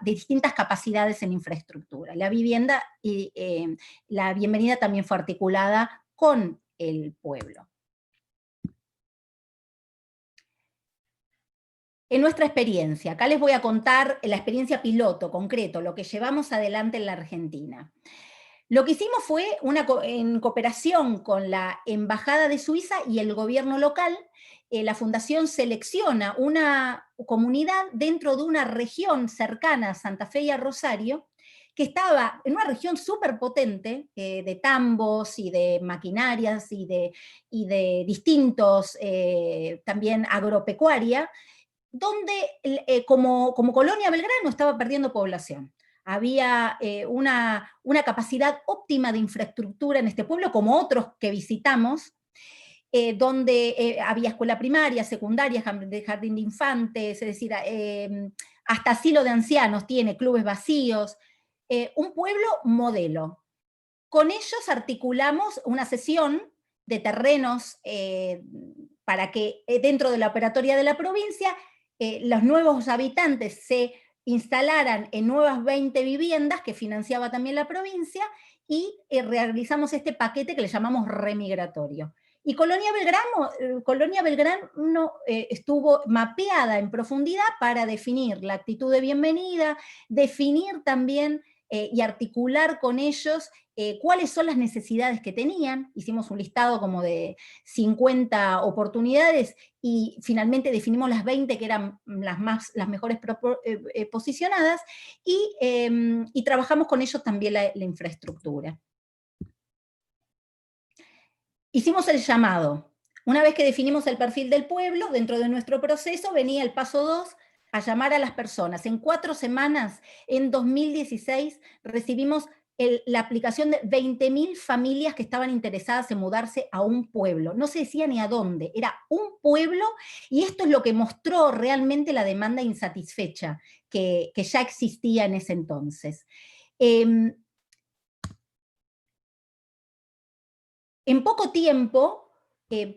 distintas capacidades en infraestructura. La bienvenida también fue articulada con el pueblo. En nuestra experiencia, acá les voy a contar la experiencia piloto, concreto, lo que llevamos adelante en la Argentina. Lo que hicimos fue, en cooperación con la Embajada de Suiza y el gobierno local, la Fundación selecciona una comunidad dentro de una región cercana a Santa Fe y a Rosario, que estaba en una región súper potente, de tambos y de maquinarias y de distintos, también agropecuaria, donde como Colonia Belgrano estaba perdiendo población. Había una capacidad óptima de infraestructura en este pueblo, como otros que visitamos, donde había escuela primaria, secundaria, jardín de infantes, es decir, hasta asilo de ancianos tiene, clubes vacíos, un pueblo modelo. Con ellos articulamos una cesión de terrenos para que dentro de la operatoria de la provincia los nuevos habitantes se instalaran en nuevas 20 viviendas que financiaba también la provincia, y realizamos este paquete que le llamamos remigratorio. Y Colonia Belgrano estuvo mapeada en profundidad para definir la actitud de bienvenida, definir también y articular con ellos cuáles son las necesidades que tenían. Hicimos un listado como de 50 oportunidades y finalmente definimos las 20 que eran las mejores posicionadas, y trabajamos con ellos también la infraestructura. Hicimos el llamado. Una vez que definimos el perfil del pueblo, dentro de nuestro proceso venía el paso 2, a llamar a las personas. En 4 semanas, en 2016, recibimos la aplicación de 20.000 familias que estaban interesadas en mudarse a un pueblo. No se decía ni a dónde, era un pueblo, y esto es lo que mostró realmente la demanda insatisfecha que ya existía en ese entonces. En poco tiempo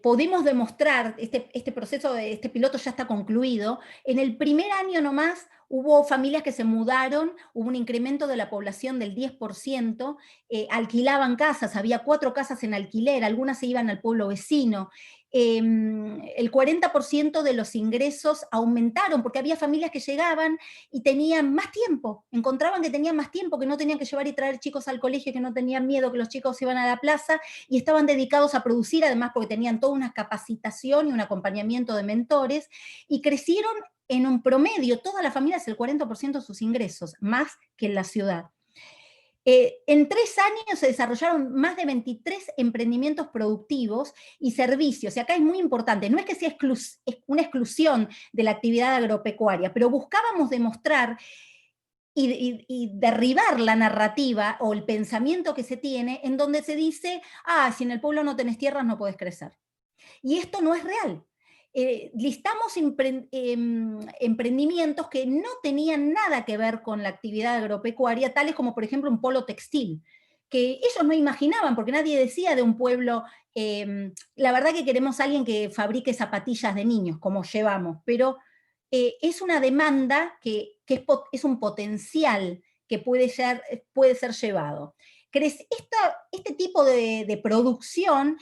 pudimos demostrar, este proceso, este piloto ya está concluido, en el primer año nomás hubo familias que se mudaron, hubo un incremento de la población del 10%, alquilaban casas, había 4 casas en alquiler, algunas se iban al pueblo vecino, el 40% de los ingresos aumentaron, porque había familias que llegaban y tenían más tiempo, encontraban que tenían más tiempo, que no tenían que llevar y traer chicos al colegio, que no tenían miedo que los chicos iban a la plaza, y estaban dedicados a producir, además porque tenían toda una capacitación y un acompañamiento de mentores, y crecieron en un promedio, todas las familias, el 40% de sus ingresos, más que en la ciudad. En 3 años se desarrollaron más de 23 emprendimientos productivos y servicios, y acá es muy importante, no es que sea una exclusión de la actividad agropecuaria, pero buscábamos demostrar y derribar la narrativa o el pensamiento que se tiene en donde se dice, si en el pueblo no tenés tierras no podés crecer. Y esto no es real. Listamos emprendimientos que no tenían nada que ver con la actividad agropecuaria, tales como por ejemplo un polo textil, que ellos no imaginaban, porque nadie decía de un pueblo, la verdad que queremos a alguien que fabrique zapatillas de niños, como llevamos, pero es una demanda que es un potencial que puede ser llevado. Este tipo de producción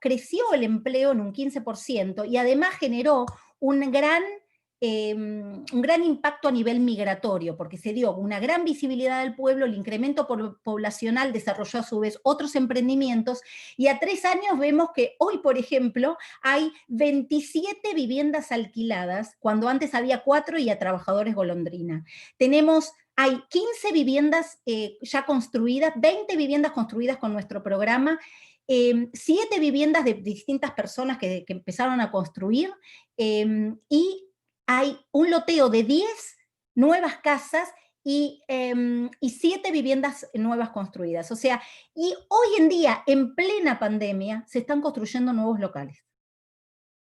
creció el empleo en un 15% y además generó un gran impacto a nivel migratorio, porque se dio una gran visibilidad del pueblo, el incremento poblacional desarrolló a su vez otros emprendimientos, y a 3 años vemos que hoy, por ejemplo, hay 27 viviendas alquiladas, cuando antes había 4 y a trabajadores golondrina. Hay 15 viviendas ya construidas, 20 viviendas construidas con nuestro programa, 7 viviendas de distintas personas que empezaron a construir, y hay un loteo de 10 nuevas casas y 7 viviendas nuevas construidas. O sea, y hoy en día, en plena pandemia, se están construyendo nuevos locales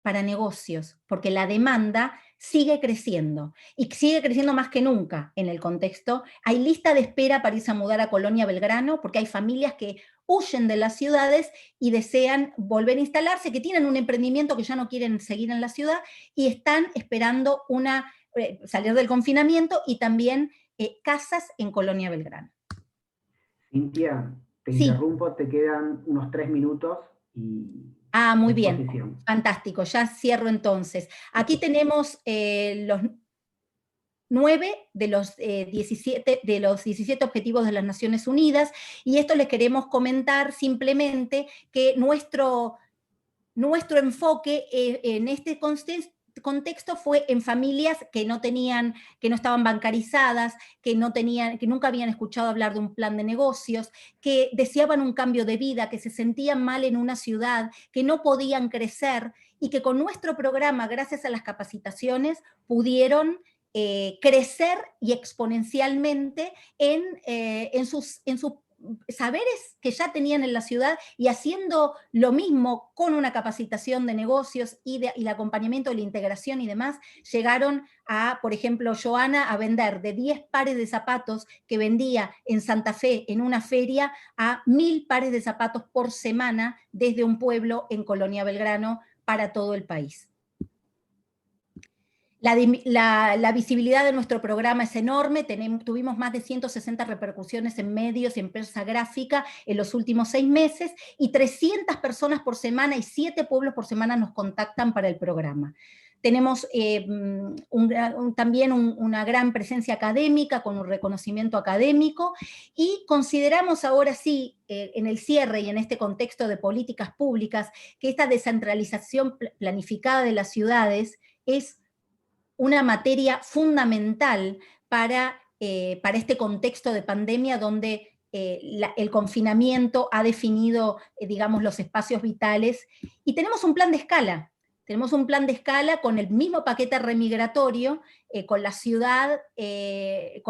para negocios, porque la demanda sigue creciendo, y sigue creciendo más que nunca en el contexto. Hay lista de espera para irse a mudar a Colonia Belgrano, porque hay familias que huyen de las ciudades y desean volver a instalarse, que tienen un emprendimiento que ya no quieren seguir en la ciudad, y están esperando salir del confinamiento, y también casas en Colonia Belgrano. Cintia, te interrumpo, te quedan unos 3 minutos y... muy bien, fantástico, ya cierro entonces. Aquí tenemos los 9 de los 17 objetivos de las Naciones Unidas, y esto les queremos comentar simplemente que nuestro enfoque en este contexto fue en familias que no estaban bancarizadas, que nunca habían escuchado hablar de un plan de negocios, que deseaban un cambio de vida, que se sentían mal en una ciudad, que no podían crecer, y que con nuestro programa, gracias a las capacitaciones, pudieron crecer y exponencialmente en sus saberes que ya tenían en la ciudad, y haciendo lo mismo con una capacitación de negocios y el acompañamiento de la integración y demás, llegaron a, por ejemplo, Joana, a vender de 10 pares de zapatos que vendía en Santa Fe en una feria a 1000 pares de zapatos por semana desde un pueblo en Colonia Belgrano para todo el país. La visibilidad de nuestro programa es enorme, tuvimos más de 160 repercusiones en medios y en prensa gráfica en los últimos 6 meses, y 300 personas por semana y 7 pueblos por semana nos contactan para el programa. Tenemos también una gran presencia académica, con un reconocimiento académico, y consideramos ahora sí, en el cierre y en este contexto de políticas públicas, que esta descentralización planificada de las ciudades es una materia fundamental para este contexto de pandemia, donde el confinamiento ha definido, digamos, los espacios vitales, y tenemos un plan de escala. Tenemos un plan de escala con el mismo paquete remigratorio, con la ciudad, la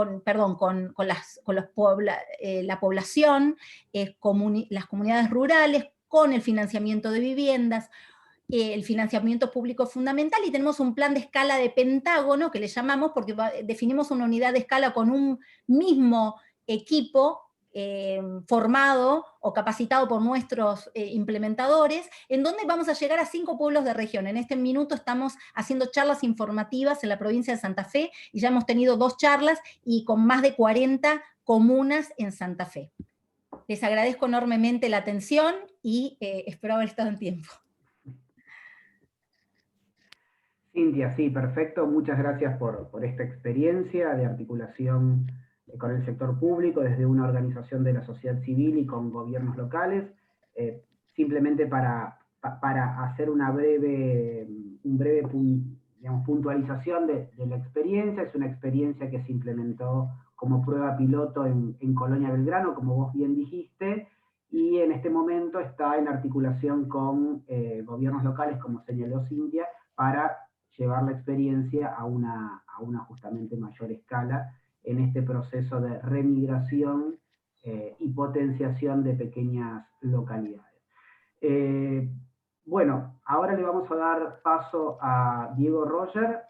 población, las comunidades rurales, con el financiamiento de viviendas, el financiamiento público es fundamental, y tenemos un plan de escala de pentágono, que le llamamos, porque definimos una unidad de escala con un mismo equipo formado o capacitado por nuestros implementadores, en donde vamos a llegar a 5 pueblos de región. En este minuto estamos haciendo charlas informativas en la provincia de Santa Fe, y ya hemos tenido 2 charlas, y con más de 40 comunas en Santa Fe. Les agradezco enormemente la atención, y espero haber estado en tiempo. Cintia, sí, perfecto. Muchas gracias por esta experiencia de articulación con el sector público, desde una organización de la sociedad civil y con gobiernos locales. Simplemente para hacer una breve puntualización de la experiencia. Es una experiencia que se implementó como prueba piloto en Colonia Belgrano, como vos bien dijiste, y en este momento está en articulación con gobiernos locales, como señaló Cintia, para llevar la experiencia a una justamente mayor escala en este proceso de remigración y potenciación de pequeñas localidades. Bueno, ahora le vamos a dar paso a Diego Roger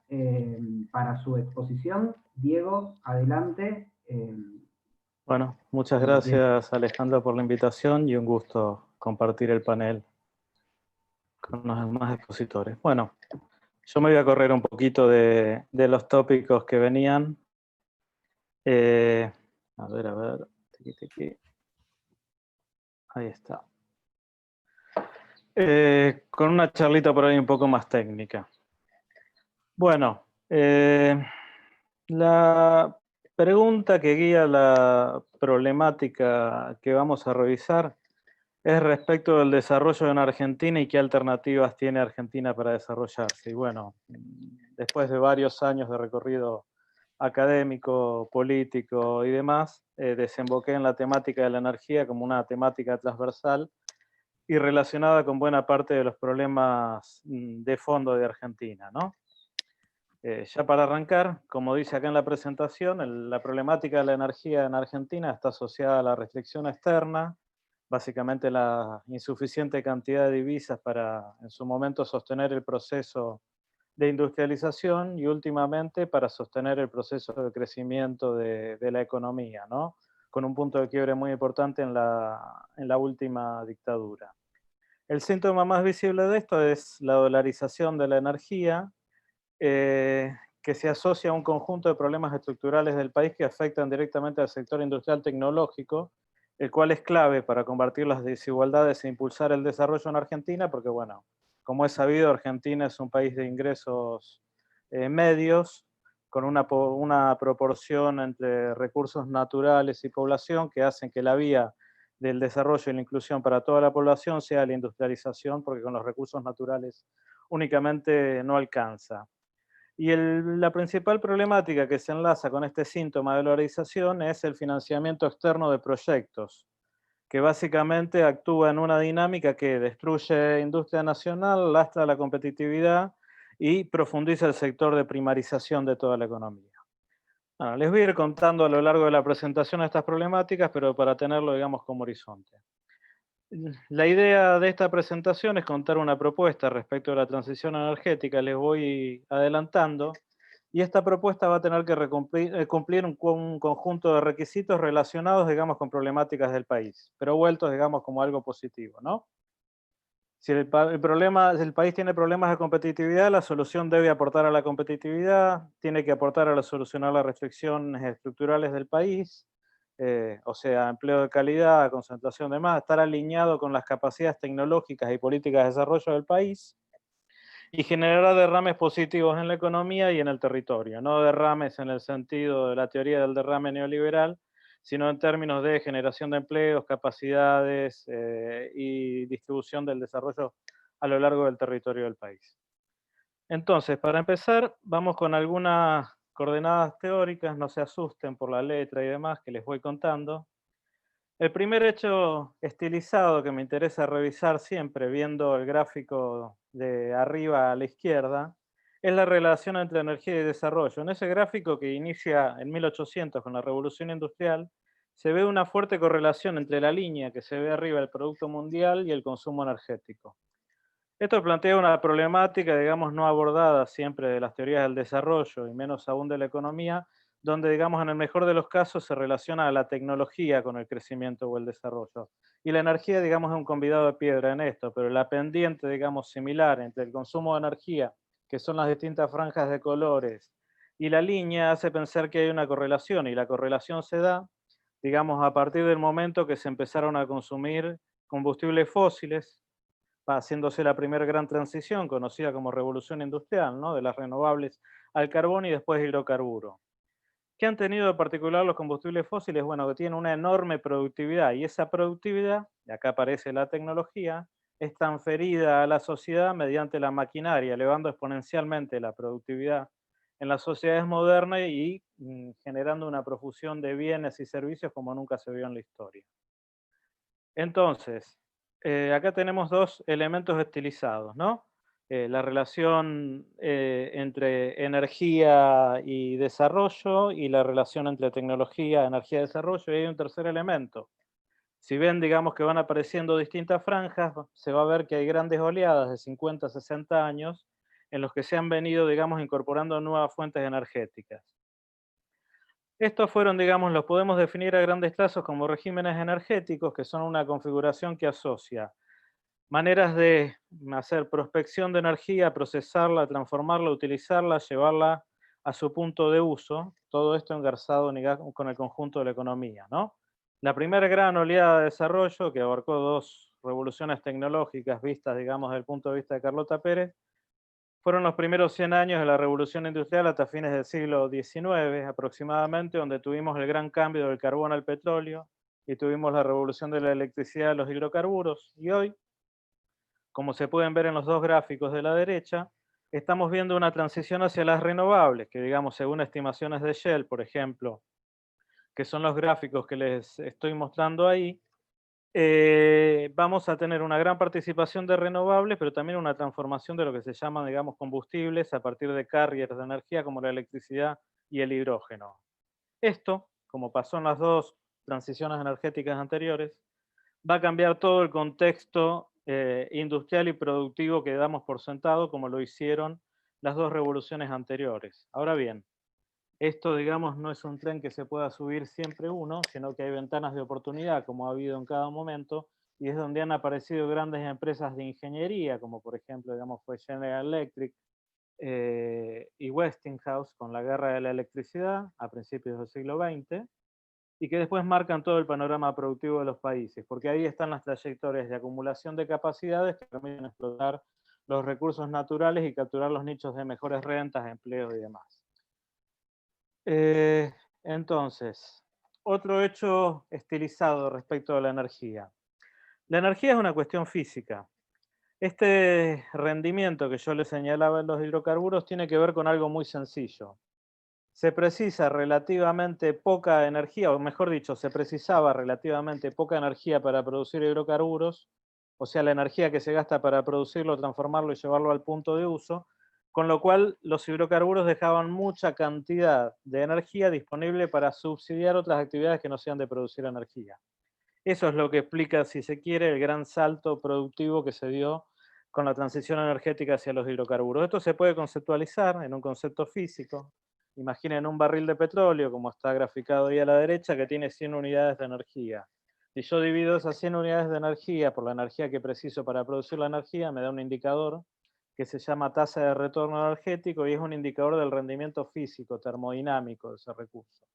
para su exposición. Diego, adelante. Bueno, muchas gracias, Alejandra, por la invitación, y un gusto compartir el panel con los demás expositores. Bueno, yo me voy a correr un poquito de los tópicos que venían. A ver. Ahí está. Con una charlita por ahí un poco más técnica. Bueno, la pregunta que guía la problemática que vamos a revisar es respecto del desarrollo en Argentina y qué alternativas tiene Argentina para desarrollarse. Y bueno, después de varios años de recorrido académico, político y demás, desemboqué en la temática de la energía como una temática transversal y relacionada con buena parte de los problemas de fondo de Argentina, ¿no? Ya para arrancar, como dice acá en la presentación, la problemática de la energía en Argentina está asociada a la restricción externa, básicamente la insuficiente cantidad de divisas para en su momento sostener el proceso de industrialización, y últimamente para sostener el proceso de crecimiento de la economía, ¿no? Con un punto de quiebre muy importante en la última dictadura. El síntoma más visible de esto es la dolarización de la energía, que se asocia a un conjunto de problemas estructurales del país que afectan directamente al sector industrial tecnológico, el cual es clave para combatir las desigualdades e impulsar el desarrollo en Argentina, porque bueno, como es sabido, Argentina es un país de ingresos medios, con una proporción entre recursos naturales y población que hacen que la vía del desarrollo y la inclusión para toda la población sea la industrialización, porque con los recursos naturales únicamente no alcanza. Y la principal problemática que se enlaza con este síntoma de dolarización es el financiamiento externo de proyectos, que básicamente actúa en una dinámica que destruye industria nacional, lastra la competitividad y profundiza el sector de primarización de toda la economía. Bueno, les voy a ir contando a lo largo de la presentación estas problemáticas, pero para tenerlo, digamos, como horizonte. La idea de esta presentación es contar una propuesta respecto a la transición energética, les voy adelantando, y esta propuesta va a tener que cumplir un conjunto de requisitos relacionados, digamos, con problemáticas del país, pero vueltos, digamos, como algo positivo, ¿no? Si el país tiene problemas de competitividad, la solución debe aportar a la competitividad, tiene que aportar a solucionar las restricciones estructurales del país, o sea, empleo de calidad, concentración de más, estar alineado con las capacidades tecnológicas y políticas de desarrollo del país, y generar derrames positivos en la economía y en el territorio, no derrames en el sentido de la teoría del derrame neoliberal, sino en términos de generación de empleos, capacidades y distribución del desarrollo a lo largo del territorio del país. Entonces, para empezar, vamos con algunas coordenadas teóricas, no se asusten por la letra y demás que les voy contando. El primer hecho estilizado que me interesa revisar siempre, viendo el gráfico de arriba a la izquierda, es la relación entre energía y desarrollo. En ese gráfico que inicia en 1800 con la Revolución Industrial, se ve una fuerte correlación entre la línea que se ve arriba, el Producto Mundial, y el consumo energético. Esto plantea una problemática, digamos, no abordada siempre de las teorías del desarrollo, y menos aún de la economía, donde, digamos, en el mejor de los casos se relaciona a la tecnología con el crecimiento o el desarrollo. Y la energía, digamos, es un convidado de piedra en esto, pero la pendiente, digamos, similar entre el consumo de energía, que son las distintas franjas de colores, y la línea hace pensar que hay una correlación, y la correlación se da, digamos, a partir del momento que se empezaron a consumir combustibles fósiles, haciéndose la primera gran transición, conocida como revolución industrial, ¿no? De las renovables al carbón y después hidrocarburo. ¿Qué han tenido de particular los combustibles fósiles? Bueno, que tienen una enorme productividad, y esa productividad, y acá aparece la tecnología, es transferida a la sociedad mediante la maquinaria, elevando exponencialmente la productividad en las sociedades modernas y generando una profusión de bienes y servicios como nunca se vio en la historia. Entonces, acá tenemos dos elementos estilizados, ¿no? La relación entre energía y desarrollo, y la relación entre tecnología, energía y desarrollo, y hay un tercer elemento. Si ven, digamos, que van apareciendo distintas franjas, se va a ver que hay grandes oleadas de 50, 60 años en los que se han venido, digamos, incorporando nuevas fuentes energéticas. Estos fueron, digamos, los podemos definir a grandes trazos como regímenes energéticos, que son una configuración que asocia maneras de hacer prospección de energía, procesarla, transformarla, utilizarla, llevarla a su punto de uso, todo esto engarzado con el conjunto de la economía, ¿no? La primera gran oleada de desarrollo, que abarcó dos revoluciones tecnológicas vistas, digamos, desde el punto de vista de Carlota Pérez, fueron los primeros 100 años de la Revolución Industrial hasta fines del siglo XIX aproximadamente, donde tuvimos el gran cambio del carbón al petróleo y tuvimos la revolución de la electricidad a los hidrocarburos. Y hoy, como se pueden ver en los dos gráficos de la derecha, estamos viendo una transición hacia las renovables, que, digamos, según estimaciones de Shell, por ejemplo, que son los gráficos que les estoy mostrando ahí, vamos a tener una gran participación de renovables, pero también una transformación de lo que se llaman, digamos, combustibles a partir de carriers de energía como la electricidad y el hidrógeno. Esto, como pasó en las dos transiciones energéticas anteriores, va a cambiar todo el contexto industrial y productivo que damos por sentado, como lo hicieron las dos revoluciones anteriores. Ahora bien, esto, digamos, no es un tren que se pueda subir siempre uno, sino que hay ventanas de oportunidad, como ha habido en cada momento, y es donde han aparecido grandes empresas de ingeniería, como por ejemplo, digamos, fue General Electric y Westinghouse con la guerra de la electricidad a principios del siglo XX, y que después marcan todo el panorama productivo de los países, porque ahí están las trayectorias de acumulación de capacidades que permiten explotar los recursos naturales y capturar los nichos de mejores rentas, empleos y demás. Entonces, otro hecho estilizado respecto a la energía. La energía es una cuestión física. Este rendimiento que yo les señalaba en los hidrocarburos tiene que ver con algo muy sencillo. Se precisa relativamente poca energía, o mejor dicho, se precisaba relativamente poca energía para producir hidrocarburos, o sea, la energía que se gasta para producirlo, transformarlo y llevarlo al punto de uso, con lo cual los hidrocarburos dejaban mucha cantidad de energía disponible para subsidiar otras actividades que no sean de producir energía. Eso es lo que explica, si se quiere, el gran salto productivo que se dio con la transición energética hacia los hidrocarburos. Esto se puede conceptualizar en un concepto físico. Imaginen un barril de petróleo, como está graficado ahí a la derecha, que tiene 100 unidades de energía. Si yo divido esas 100 unidades de energía por la energía que preciso para producir la energía, me da un indicador que se llama tasa de retorno energético y es un indicador del rendimiento físico, termodinámico de ese recurso.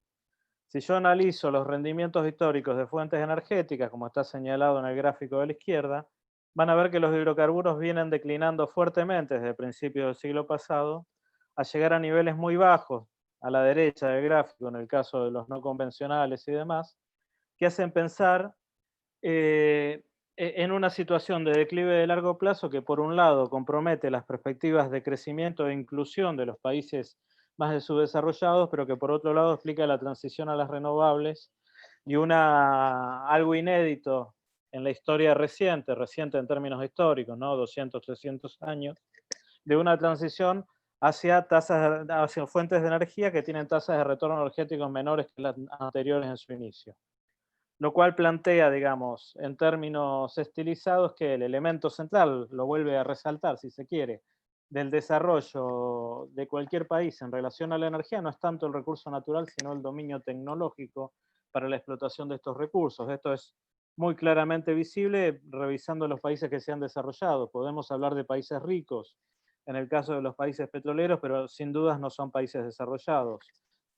Si yo analizo los rendimientos históricos de fuentes energéticas, como está señalado en el gráfico de la izquierda, van a ver que los hidrocarburos vienen declinando fuertemente desde principios del siglo pasado, a llegar a niveles muy bajos, a la derecha del gráfico, en el caso de los no convencionales y demás, que hacen pensar en una situación de declive de largo plazo que por un lado compromete las perspectivas de crecimiento e inclusión de los países más subdesarrollados, pero que por otro lado explica la transición a las renovables y algo inédito en la historia reciente en términos históricos, ¿no? 200, 300 años, de una transición hacia fuentes de energía que tienen tasas de retorno energético menores que las anteriores en su inicio. Lo cual plantea, digamos, en términos estilizados, que el elemento central, lo vuelve a resaltar si se quiere, del desarrollo de cualquier país en relación a la energía no es tanto el recurso natural, sino el dominio tecnológico para la explotación de estos recursos. Esto es muy claramente visible revisando los países que se han desarrollado. Podemos hablar de países ricos, en el caso de los países petroleros, pero sin dudas no son países desarrollados.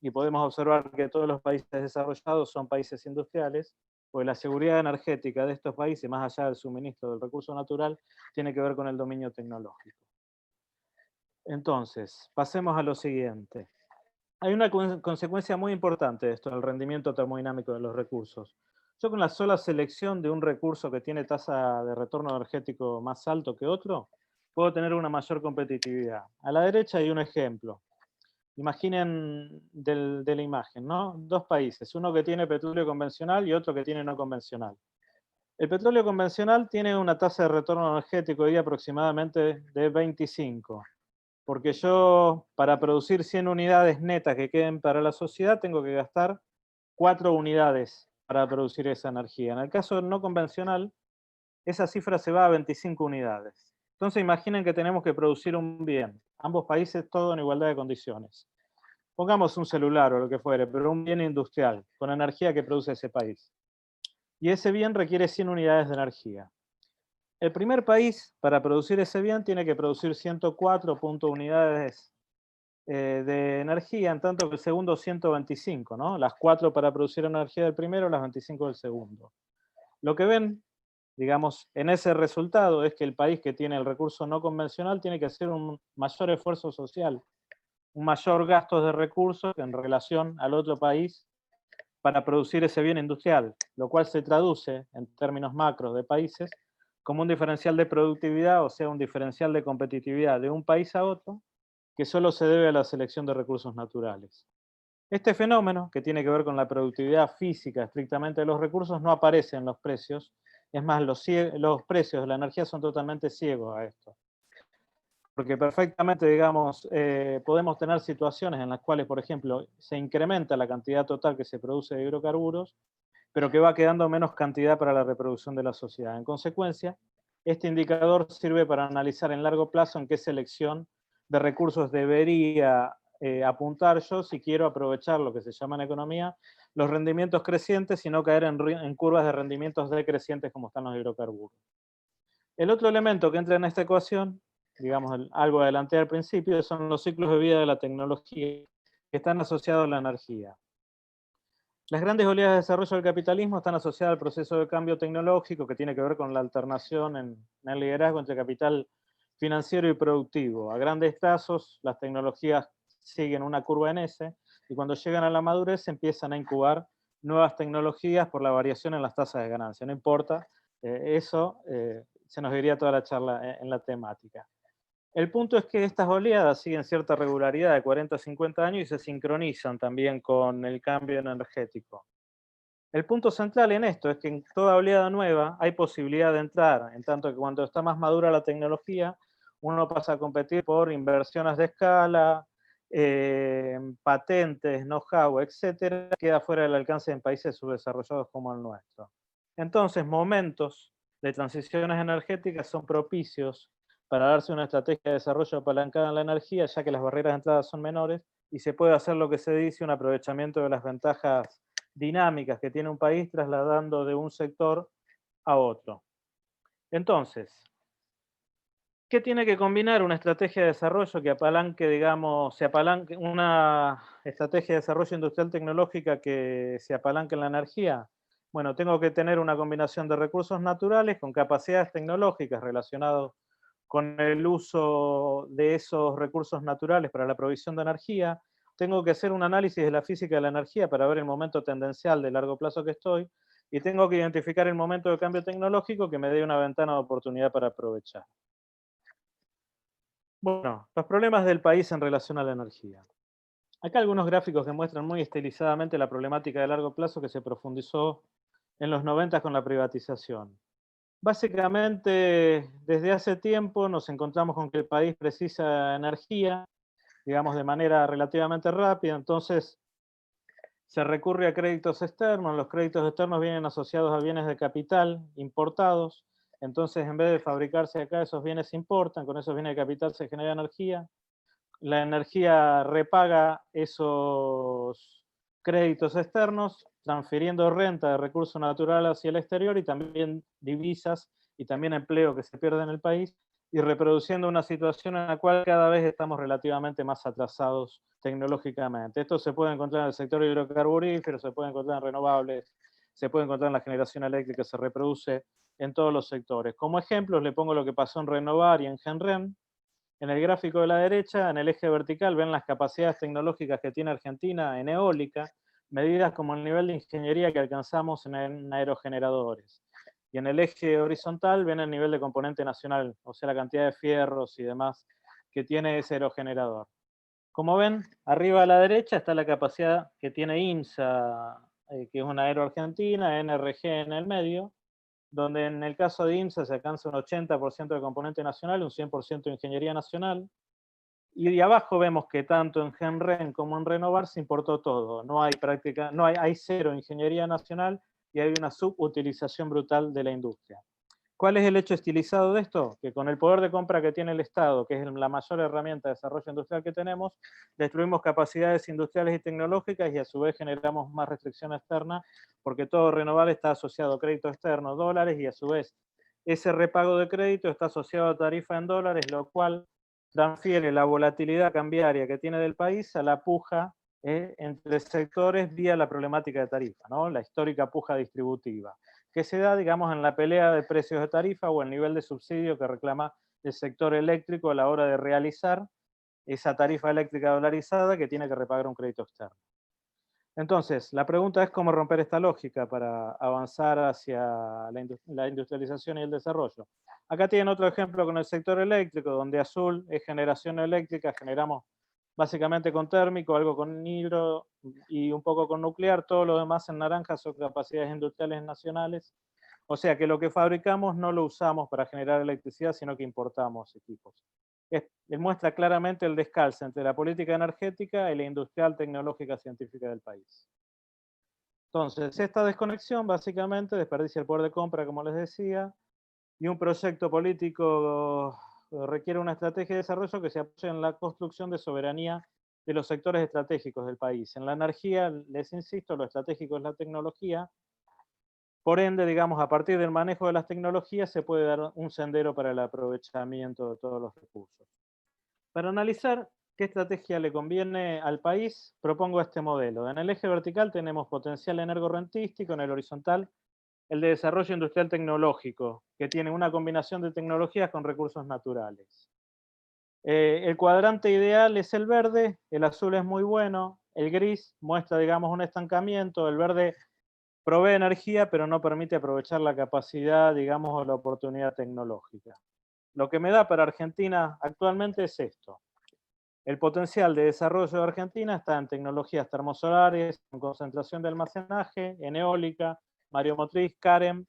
Y podemos observar que todos los países desarrollados son países industriales, pues la seguridad energética de estos países, más allá del suministro del recurso natural, tiene que ver con el dominio tecnológico. Entonces, pasemos a lo siguiente. Hay una consecuencia muy importante de esto, el rendimiento termodinámico de los recursos. Yo con la sola selección de un recurso que tiene tasa de retorno energético más alto que otro, puedo tener una mayor competitividad. A la derecha hay un ejemplo. Imaginen de la imagen, ¿no? Dos países, uno que tiene petróleo convencional y otro que tiene no convencional. El petróleo convencional tiene una tasa de retorno energético hoy aproximadamente de 25, porque yo para producir 100 unidades netas que queden para la sociedad tengo que gastar 4 unidades para producir esa energía. En el caso del no convencional, esa cifra se va a 25 unidades. Entonces imaginen que tenemos que producir un bien, ambos países todo en igualdad de condiciones. Pongamos un celular o lo que fuere, pero un bien industrial, con energía que produce ese país. Y ese bien requiere 100 unidades de energía. El primer país, para producir ese bien, tiene que producir 104 unidades de energía, en tanto que el segundo 125, ¿no? Las 4 para producir energía del primero, las 25 del segundo. Lo que ven, digamos, en ese resultado es que el país que tiene el recurso no convencional tiene que hacer un mayor esfuerzo social, un mayor gasto de recursos en relación al otro país para producir ese bien industrial, lo cual se traduce en términos macros de países como un diferencial de productividad, o sea, un diferencial de competitividad de un país a otro que solo se debe a la selección de recursos naturales. Este fenómeno, que tiene que ver con la productividad física estrictamente de los recursos, no aparece en los precios. Es más, los precios de la energía son totalmente ciegos a esto. Porque perfectamente, digamos, podemos tener situaciones en las cuales, por ejemplo, se incrementa la cantidad total que se produce de hidrocarburos, pero que va quedando menos cantidad para la reproducción de la sociedad. En consecuencia, este indicador sirve para analizar en largo plazo en qué selección de recursos debería apuntar yo si quiero aprovechar lo que se llama en economía los rendimientos crecientes y no caer en curvas de rendimientos decrecientes como están los hidrocarburos. El otro elemento que entra en esta ecuación, digamos algo adelanté al principio, son los ciclos de vida de la tecnología que están asociados a la energía. Las grandes oleadas de desarrollo del capitalismo están asociadas al proceso de cambio tecnológico que tiene que ver con la alternación en el liderazgo entre capital financiero y productivo. A grandes trazos, las tecnologías siguen una curva en S y cuando llegan a la madurez empiezan a incubar nuevas tecnologías por la variación en las tasas de ganancia. No importa, eso se nos iría toda la charla en la temática. El punto es que estas oleadas siguen cierta regularidad de 40 a 50 años y se sincronizan también con el cambio energético. El punto central en esto es que en toda oleada nueva hay posibilidad de entrar, en tanto que cuando está más madura la tecnología, uno pasa a competir por inversiones de escala, patentes, know-how, etcétera, queda fuera del alcance en países subdesarrollados como el nuestro. Entonces, momentos de transiciones energéticas son propicios para darse una estrategia de desarrollo apalancada en la energía, ya que las barreras de entrada son menores y se puede hacer lo que se dice un aprovechamiento de las ventajas dinámicas que tiene un país trasladando de un sector a otro. Entonces, ¿qué tiene que combinar una estrategia de desarrollo que apalanque, digamos, una estrategia de desarrollo industrial tecnológica que se apalanque en la energía? Bueno, tengo que tener una combinación de recursos naturales con capacidades tecnológicas relacionadas con el uso de esos recursos naturales para la provisión de energía. Tengo que hacer un análisis de la física de la energía para ver el momento tendencial de largo plazo que estoy, y tengo que identificar el momento de cambio tecnológico que me dé una ventana de oportunidad para aprovechar. Bueno, los problemas del país en relación a la energía. Acá algunos gráficos que muestran muy estilizadamente la problemática de largo plazo que se profundizó en los 90 con la privatización. Básicamente, desde hace tiempo nos encontramos con que el país precisa energía, digamos, de manera relativamente rápida, entonces se recurre a créditos externos. Los créditos externos vienen asociados a bienes de capital importados, entonces en vez de fabricarse acá, esos bienes se importan, con esos bienes de capital se genera energía, la energía repaga esos créditos externos, transfiriendo renta de recursos naturales hacia el exterior y también divisas y también empleo que se pierde en el país, y reproduciendo una situación en la cual cada vez estamos relativamente más atrasados tecnológicamente. Esto se puede encontrar en el sector hidrocarburífero, se puede encontrar en renovables, se puede encontrar en la generación eléctrica, se reproduce en todos los sectores. Como ejemplos le pongo lo que pasó en Renovar y en Genren. En el gráfico de la derecha, en el eje vertical, ven las capacidades tecnológicas que tiene Argentina en eólica, medidas como el nivel de ingeniería que alcanzamos en aerogeneradores. Y en el eje horizontal ven el nivel de componente nacional, o sea, la cantidad de fierros y demás que tiene ese aerogenerador. Como ven, arriba a la derecha está la capacidad que tiene INSA, que es una aero argentina, NRG en el medio, donde en el caso de INSA se alcanza un 80% de componente nacional, un 100% de ingeniería nacional, y de abajo vemos que tanto en Genren como en Renovar se importó todo, hay cero ingeniería nacional y hay una subutilización brutal de la industria. ¿Cuál es el hecho estilizado de esto? Que con el poder de compra que tiene el Estado, que es la mayor herramienta de desarrollo industrial que tenemos, destruimos capacidades industriales y tecnológicas y a su vez generamos más restricción externa, porque todo renovar está asociado a crédito externo, dólares, y a su vez ese repago de crédito está asociado a tarifa en dólares, lo cual transfiere la volatilidad cambiaria que tiene del país a la puja entre sectores vía la problemática de tarifa, ¿no? La histórica puja distributiva, que se da, digamos, en la pelea de precios de tarifa o el nivel de subsidio que reclama el sector eléctrico a la hora de realizar esa tarifa eléctrica dolarizada que tiene que repagar un crédito externo. Entonces, la pregunta es cómo romper esta lógica para avanzar hacia la industrialización y el desarrollo. Acá tienen otro ejemplo con el sector eléctrico, donde azul es generación eléctrica, generamos básicamente con térmico, algo con hidro y un poco con nuclear, todo lo demás en naranja son capacidades industriales nacionales. O sea que lo que fabricamos no lo usamos para generar electricidad, sino que importamos equipos. Muestra claramente el descalce entre la política energética y la industrial, tecnológica, científica del país. Entonces, esta desconexión básicamente desperdicia el poder de compra, como les decía, y un proyecto político requiere una estrategia de desarrollo que se apoye en la construcción de soberanía de los sectores estratégicos del país. En la energía, les insisto, lo estratégico es la tecnología. Por ende, digamos, a partir del manejo de las tecnologías se puede dar un sendero para el aprovechamiento de todos los recursos. Para analizar qué estrategia le conviene al país, propongo este modelo. En el eje vertical tenemos potencial energorrentístico, en el horizontal el de desarrollo industrial tecnológico, que tiene una combinación de tecnologías con recursos naturales. El cuadrante ideal es el verde, el azul es muy bueno, el gris muestra, digamos, un estancamiento, el verde provee energía, pero no permite aprovechar la capacidad, digamos, o la oportunidad tecnológica. Lo que me da para Argentina actualmente es esto. El potencial de desarrollo de Argentina está en tecnologías termosolares, en concentración de almacenaje, en eólica, mareomotriz, CAREM,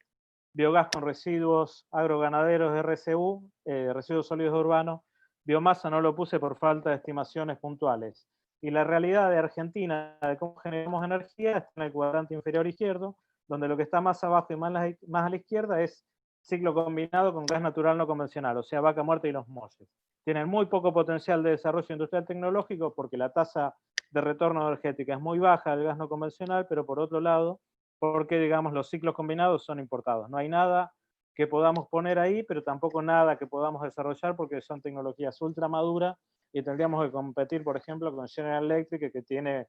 biogás con residuos agroganaderos de RSU, residuos sólidos urbanos, biomasa no lo puse por falta de estimaciones puntuales. Y la realidad de Argentina, de cómo generamos energía, está en el cuadrante inferior izquierdo, donde lo que está más abajo y más a la izquierda es ciclo combinado con gas natural no convencional, o sea, Vaca Muerta y Los Molles. Tienen muy poco potencial de desarrollo industrial tecnológico porque la tasa de retorno energética es muy baja del gas no convencional, pero por otro lado, porque digamos los ciclos combinados son importados. No hay nada que podamos poner ahí, pero tampoco nada que podamos desarrollar porque son tecnologías ultra maduras y tendríamos que competir, por ejemplo, con General Electric, que tiene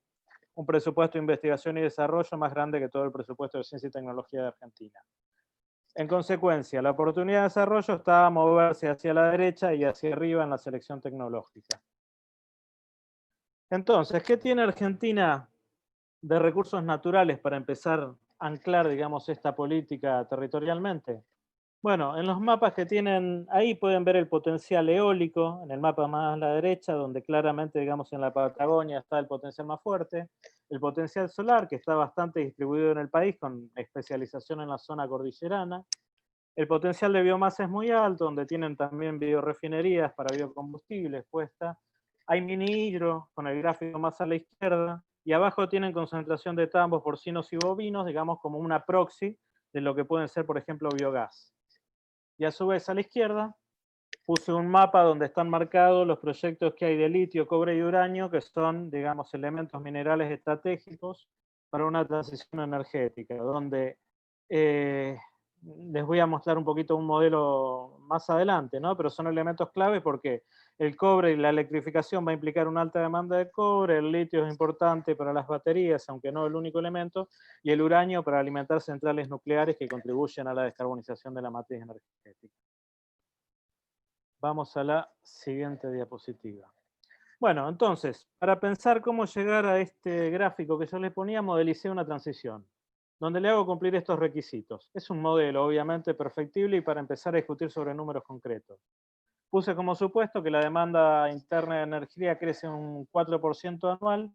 un presupuesto de investigación y desarrollo más grande que todo el presupuesto de ciencia y tecnología de Argentina. En consecuencia, la oportunidad de desarrollo está a moverse hacia la derecha y hacia arriba en la selección tecnológica. Entonces, ¿qué tiene Argentina de recursos naturales para empezar a anclar, digamos, esta política territorialmente? Bueno, en los mapas que tienen ahí pueden ver el potencial eólico, en el mapa más a la derecha, donde claramente, digamos, en la Patagonia está el potencial más fuerte, el potencial solar, que está bastante distribuido en el país, con especialización en la zona cordillerana. El potencial de biomasa es muy alto, donde tienen también biorefinerías para biocombustibles puestas. Hay mini hidro, con el gráfico más a la izquierda, y abajo tienen concentración de tambos, porcinos y bovinos, digamos como una proxy de lo que pueden ser, por ejemplo, biogás. Y a su vez a la izquierda puse un mapa donde están marcados los proyectos que hay de litio, cobre y uranio, que son, digamos, elementos minerales estratégicos para una transición energética, donde les voy a mostrar un poquito un modelo más adelante, ¿no? Pero son elementos clave porque el cobre y la electrificación va a implicar una alta demanda de cobre, el litio es importante para las baterías, aunque no el único elemento, y el uranio para alimentar centrales nucleares que contribuyen a la descarbonización de la matriz energética. Vamos a la siguiente diapositiva. Bueno, entonces, para pensar cómo llegar a este gráfico que yo les ponía, modelicé una transición, donde le hago cumplir estos requisitos. Es un modelo, obviamente, perfectible y para empezar a discutir sobre números concretos. Puse como supuesto que la demanda interna de energía crece un 4% anual,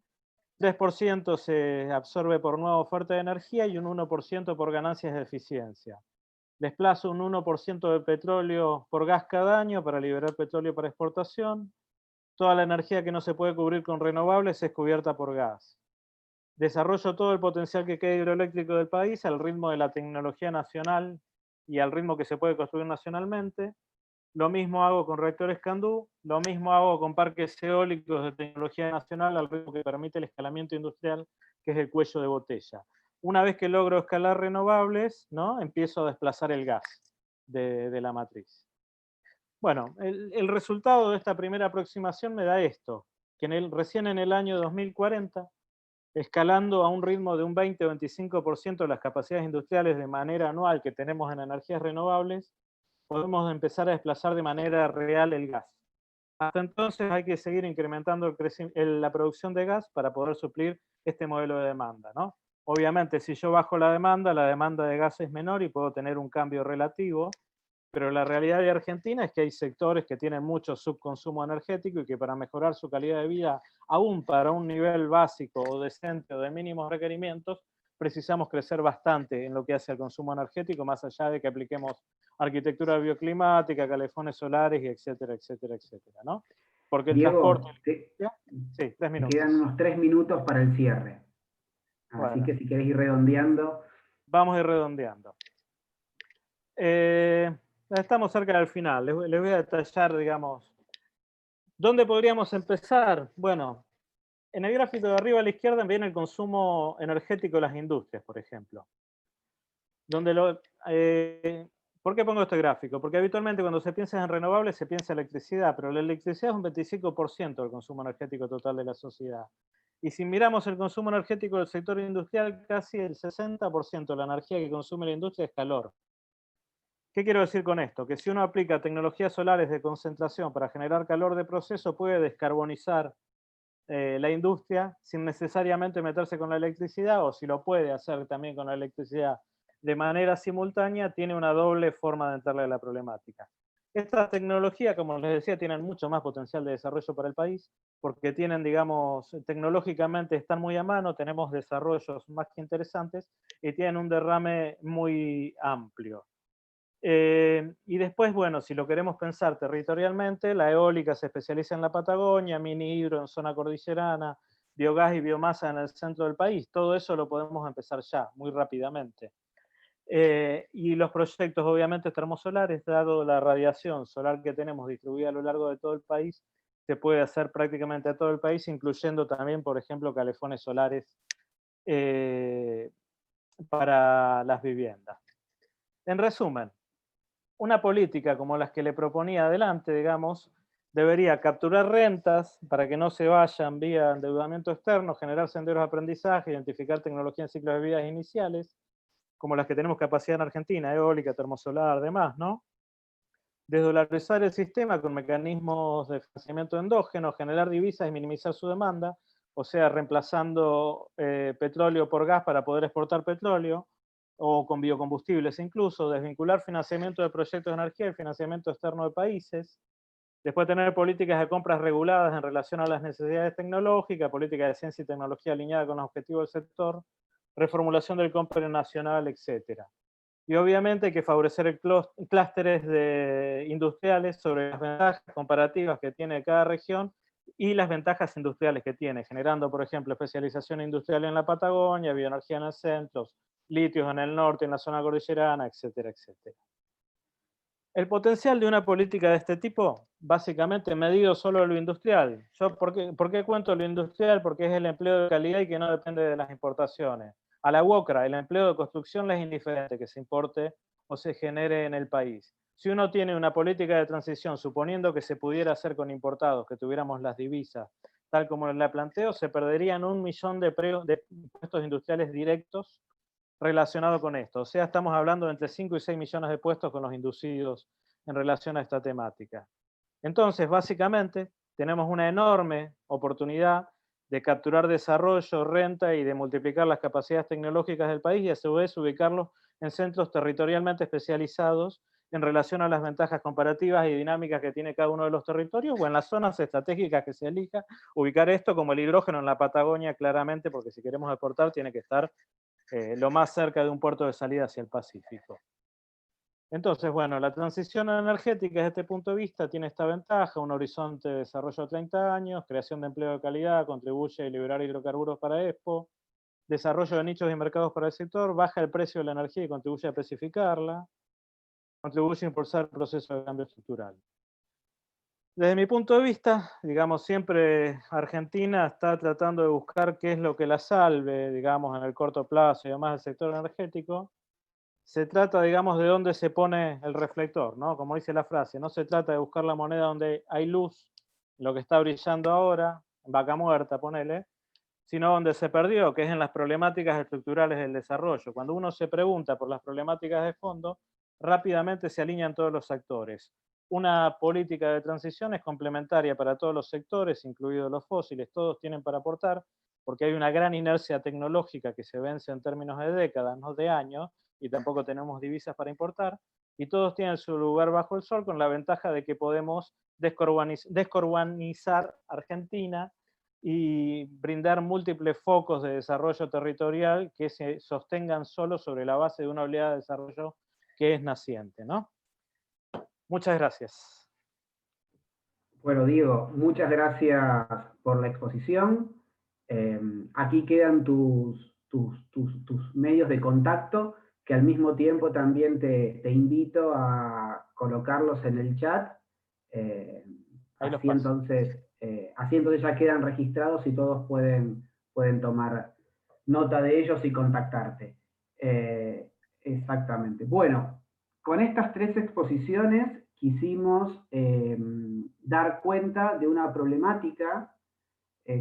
3% se absorbe por nueva oferta de energía y un 1% por ganancias de eficiencia. Desplazo un 1% de petróleo por gas cada año para liberar petróleo para exportación. Toda la energía que no se puede cubrir con renovables es cubierta por gas. Desarrollo todo el potencial que queda hidroeléctrico del país al ritmo de la tecnología nacional y al ritmo que se puede construir nacionalmente. Lo mismo hago con reactores CANDU, lo mismo hago con parques eólicos de tecnología nacional al ritmo que permite el escalamiento industrial, que es el cuello de botella. Una vez que logro escalar renovables, ¿no? Empiezo a desplazar el gas de la matriz. Bueno, el resultado de esta primera aproximación me da esto, que recién en el año 2040, escalando a un ritmo de un 20 o 25% de las capacidades industriales de manera anual que tenemos en energías renovables, podemos empezar a desplazar de manera real el gas. Hasta entonces hay que seguir incrementando la producción de gas para poder suplir este modelo de demanda, ¿no? Obviamente, si yo bajo la demanda de gas es menor y puedo tener un cambio relativo, pero la realidad de Argentina es que hay sectores que tienen mucho subconsumo energético y que para mejorar su calidad de vida, aún para un nivel básico o decente o de mínimos requerimientos, precisamos crecer bastante en lo que hace al consumo energético, más allá de que apliquemos arquitectura bioclimática, calefones solares, y etcétera, etcétera, etcétera, ¿no? Porque el Diego, transporte... Sí, 3 minutos. quedan unos 3 minutos para el cierre. Así Bueno, que si querés ir redondeando. vamos a ir redondeando. Estamos cerca del final. Les voy a detallar, digamos, ¿dónde podríamos empezar? Bueno, en el gráfico de arriba a la izquierda viene el consumo energético de las industrias, por ejemplo. ¿Por qué pongo este gráfico? Porque habitualmente cuando se piensa en renovables se piensa en electricidad, pero la electricidad es un 25% del consumo energético total de la sociedad. Y si miramos el consumo energético del sector industrial, casi el 60% de la energía que consume la industria es calor. ¿Qué quiero decir con esto? Que si uno aplica tecnologías solares de concentración para generar calor de proceso, puede descarbonizar la industria sin necesariamente meterse con la electricidad, o si lo puede hacer también con la electricidad de manera simultánea, tiene una doble forma de entrarle a la problemática. Estas tecnologías, como les decía, tienen mucho más potencial de desarrollo para el país, porque tienen, digamos, tecnológicamente están muy a mano, tenemos desarrollos más que interesantes, y tienen un derrame muy amplio. Y después, bueno, si lo queremos pensar territorialmente, la eólica se especializa en la Patagonia, mini hidro en zona cordillerana, biogás y biomasa en el centro del país. Todo eso lo podemos empezar ya, muy rápidamente. Y los proyectos, obviamente, termosolares, dado la radiación solar que tenemos distribuida a lo largo de todo el país, se puede hacer prácticamente a todo el país, incluyendo también, por ejemplo, calefones solares para las viviendas. En resumen, una política como las que le proponía adelante, digamos, debería capturar rentas para que no se vayan vía endeudamiento externo, generar senderos de aprendizaje, identificar tecnología en ciclos de vida iniciales, como las que tenemos capacidad en Argentina, eólica, termosolar, demás, ¿no? Desdolarizar el sistema con mecanismos de financiamiento endógeno, generar divisas y minimizar su demanda, o sea, reemplazando petróleo por gas para poder exportar petróleo, o con biocombustibles incluso, desvincular financiamiento de proyectos de energía y financiamiento externo de países, después tener políticas de compras reguladas en relación a las necesidades tecnológicas, política de ciencia y tecnología alineada con los objetivos del sector, reformulación del compra nacional, etc. Y obviamente hay que favorecer clústeres industriales sobre las ventajas comparativas que tiene cada región y las ventajas industriales que tiene, generando, por ejemplo, especialización industrial en la Patagonia, bioenergía en el centro, litios en el norte, en la zona cordillerana, etcétera, etcétera. El potencial de una política de este tipo, básicamente medido solo en lo industrial. ¿Por qué cuento lo industrial? Porque es el empleo de calidad y que no depende de las importaciones. A la UOCRA, el empleo de construcción le es indiferente que se importe o se genere en el país. Si uno tiene una política de transición, suponiendo que se pudiera hacer con importados, que tuviéramos las divisas, tal como la planteo, se perderían 1 millón de puestos industriales directos relacionado con esto. O sea, estamos hablando de entre 5 y 6 millones de puestos con los inducidos en relación a esta temática. Entonces, básicamente, tenemos una enorme oportunidad de capturar desarrollo, renta y de multiplicar las capacidades tecnológicas del país y a su vez ubicarlos en centros territorialmente especializados en relación a las ventajas comparativas y dinámicas que tiene cada uno de los territorios o en las zonas estratégicas que se elija, ubicar esto como el hidrógeno en la Patagonia claramente, porque si queremos exportar tiene que estar lo más cerca de un puerto de salida hacia el Pacífico. Entonces, bueno, la transición energética desde este punto de vista tiene esta ventaja, un horizonte de desarrollo de 30 años, creación de empleo de calidad, contribuye a liberar hidrocarburos para ESPO, desarrollo de nichos y mercados para el sector, baja el precio de la energía y contribuye a especificarla, contribuye a impulsar el proceso de cambio estructural. Desde mi punto de vista, digamos, siempre Argentina está tratando de buscar qué es lo que la salve, digamos, en el corto plazo y además del sector energético. Se trata, digamos, de dónde se pone el reflector, ¿no? Como dice la frase, no se trata de buscar la moneda donde hay luz, lo que está brillando ahora, en vaca muerta, ponele, sino donde se perdió, que es en las problemáticas estructurales del desarrollo. Cuando uno se pregunta por las problemáticas de fondo, rápidamente se alinean todos los actores. Una política de transición es complementaria para todos los sectores, incluidos los fósiles, todos tienen para aportar, porque hay una gran inercia tecnológica que se vence en términos de décadas, no de años, y tampoco tenemos divisas para importar, y todos tienen su lugar bajo el sol con la ventaja de que podemos descarbonizar Argentina y brindar múltiples focos de desarrollo territorial que se sostengan solo sobre la base de una oleada de desarrollo que es naciente, ¿no? Muchas gracias. Bueno, Diego, muchas gracias por la exposición. Aquí quedan tus medios de contacto, que al mismo tiempo también te invito a colocarlos en el chat. Así entonces ya quedan registrados y todos pueden tomar nota de ellos y contactarte. Exactamente. Bueno, con estas 3 exposiciones quisimos dar cuenta de una problemática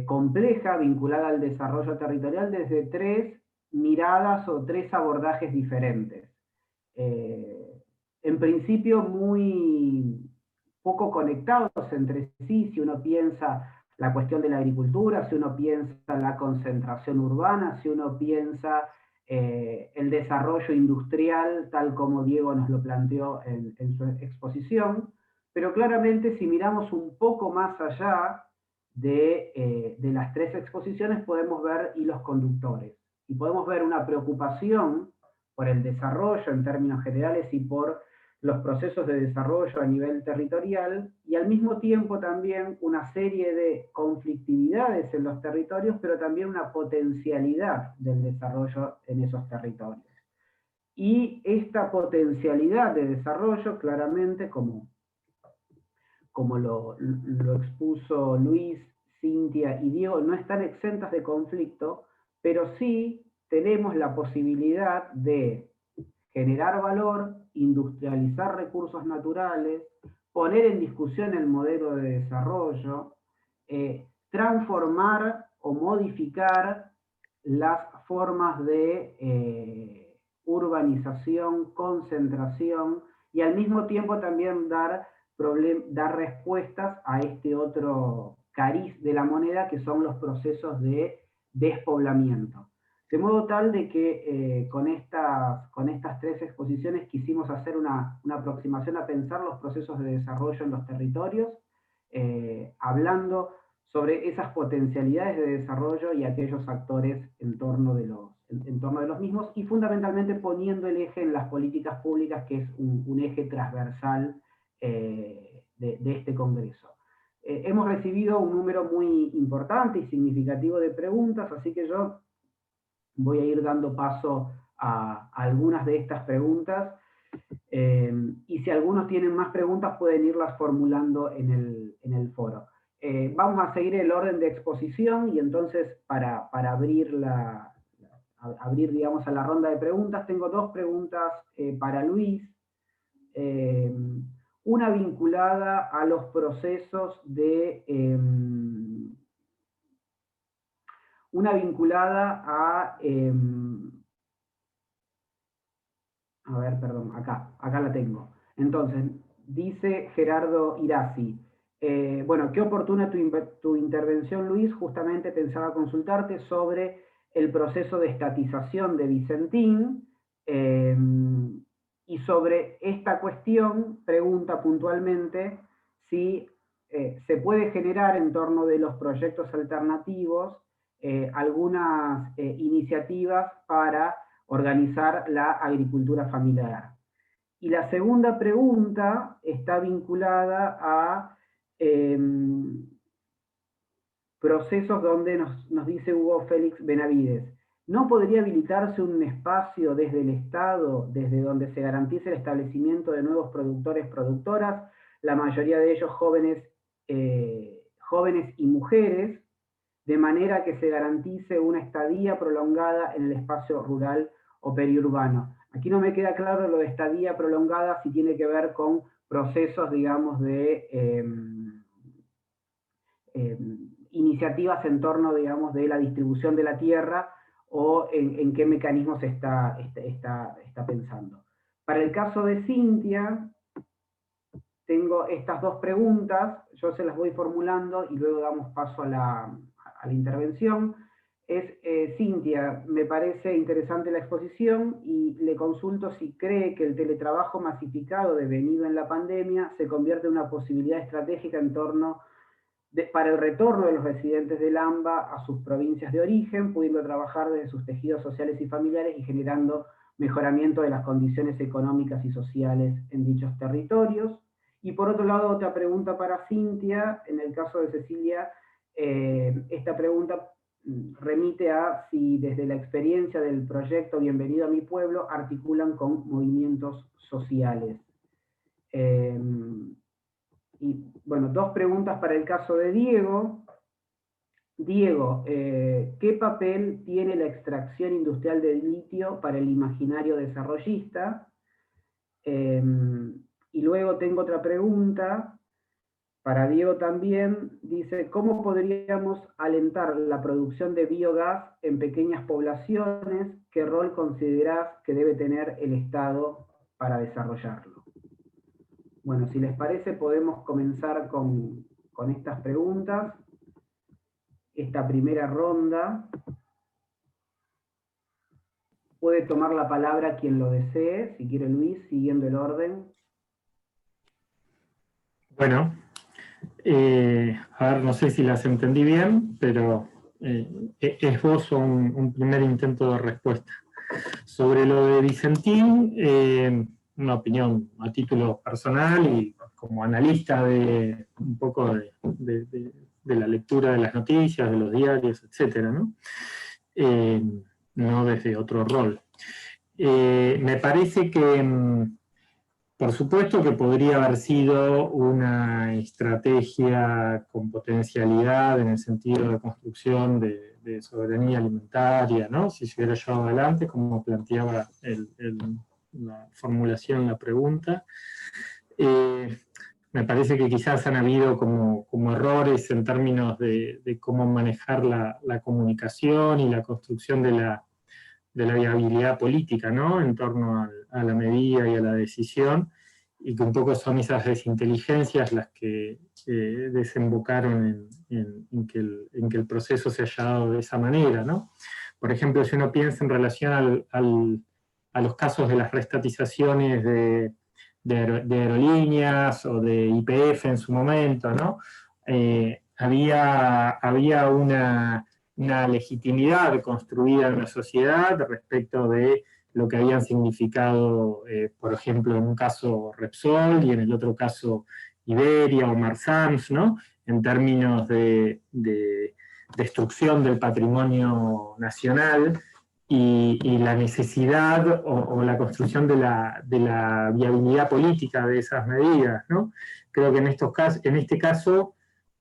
compleja vinculada al desarrollo territorial desde 3 miradas o 3 abordajes diferentes. En principio muy poco conectados entre sí, si uno piensa la cuestión de la agricultura, si uno piensa la concentración urbana, si uno piensa el desarrollo industrial, tal como Diego nos lo planteó en su exposición, pero claramente si miramos un poco más allá de las tres exposiciones, podemos ver hilos conductores, y podemos ver una preocupación por el desarrollo en términos generales y por los procesos de desarrollo a nivel territorial, y al mismo tiempo también una serie de conflictividades en los territorios, pero también una potencialidad del desarrollo en esos territorios. Y esta potencialidad de desarrollo, claramente, como lo expuso Luis, Cintia y Diego, no están exentas de conflicto, pero sí tenemos la posibilidad de generar valor, industrializar recursos naturales, poner en discusión el modelo de desarrollo, transformar o modificar las formas de urbanización, concentración, y al mismo tiempo también dar respuestas a este otro cariz de la moneda, que son los procesos de despoblamiento. De modo tal de que con estas tres exposiciones quisimos hacer una aproximación a pensar los procesos de desarrollo en los territorios, hablando sobre esas potencialidades de desarrollo y aquellos actores en torno de los mismos, y fundamentalmente poniendo el eje en las políticas públicas, que es un eje transversal de este congreso. Hemos recibido un número muy importante y significativo de preguntas, así que yo voy a ir dando paso a algunas de estas preguntas, y si algunos tienen más preguntas pueden irlas formulando en el foro. Vamos a seguir el orden de exposición, y entonces para abrir, digamos, a la ronda de preguntas, tengo dos preguntas para Luis. Una vinculada a los procesos de... una vinculada a ver, perdón, acá la tengo. Entonces, dice Gerardo Irasi, bueno, qué oportuna tu intervención, Luis. Justamente pensaba consultarte sobre el proceso de estatización de Vicentín, y sobre esta cuestión pregunta puntualmente si se puede generar en torno de los proyectos alternativos algunas iniciativas para organizar la agricultura familiar. Y la segunda pregunta está vinculada a procesos donde nos dice Hugo Félix Benavides, ¿no podría habilitarse un espacio desde el Estado, desde donde se garantice el establecimiento de nuevos productores, productoras, la mayoría de ellos jóvenes y mujeres, de manera que se garantice una estadía prolongada en el espacio rural o periurbano? Aquí no me queda claro lo de estadía prolongada, si tiene que ver con procesos, digamos, de iniciativas en torno, digamos, de la distribución de la tierra, o en qué mecanismos se está pensando. Para el caso de Cintia, tengo estas dos preguntas, yo se las voy formulando y luego damos paso a la intervención. Cintia, me parece interesante la exposición y le consulto si cree que el teletrabajo masificado devenido en la pandemia se convierte en una posibilidad estratégica en torno para el retorno de los residentes del AMBA a sus provincias de origen, pudiendo trabajar desde sus tejidos sociales y familiares y generando mejoramiento de las condiciones económicas y sociales en dichos territorios. Y por otro lado, otra pregunta para Cintia. En el caso de Cecilia, esta pregunta remite a si desde la experiencia del proyecto Bienvenido a mi pueblo articulan con movimientos sociales. Y bueno, dos preguntas para el caso de Diego. Diego, ¿qué papel tiene la extracción industrial de litio para el imaginario desarrollista? Y luego tengo otra pregunta para Diego también. Dice, ¿cómo podríamos alentar la producción de biogás en pequeñas poblaciones? ¿Qué rol considerás que debe tener el Estado para desarrollarlo? Bueno, si les parece, podemos comenzar con estas preguntas. esta primera ronda. Puede tomar la palabra quien lo desee, si quiere Luis, siguiendo el orden. Bueno, a ver, no sé si las entendí bien, pero esbozo un primer intento de respuesta. Sobre lo de Vicentín, una opinión a título personal y como analista de un poco de la lectura de las noticias, de los diarios, etcétera, ¿no? No desde otro rol. Me parece que, por supuesto que podría haber sido una estrategia con potencialidad en el sentido de construcción de soberanía alimentaria, ¿no? Si se hubiera llevado adelante, como planteaba la formulación, la pregunta. Me parece que quizás han habido como errores en términos de cómo manejar la comunicación y la construcción de la viabilidad política, ¿no? En torno a la medida y a la decisión, y que un poco son esas desinteligencias las que desembocaron en que el proceso se haya dado de esa manera, ¿no? Por ejemplo, si uno piensa en relación a los casos de las restatizaciones de aerolíneas o de YPF en su momento, ¿no? Había una legitimidad construida en la sociedad respecto de lo que habían significado, por ejemplo, en un caso Repsol y en el otro caso Iberia o Marsans, ¿no? En términos de destrucción del patrimonio nacional y la necesidad o la construcción de la viabilidad política de esas medidas, ¿no? Creo que en este caso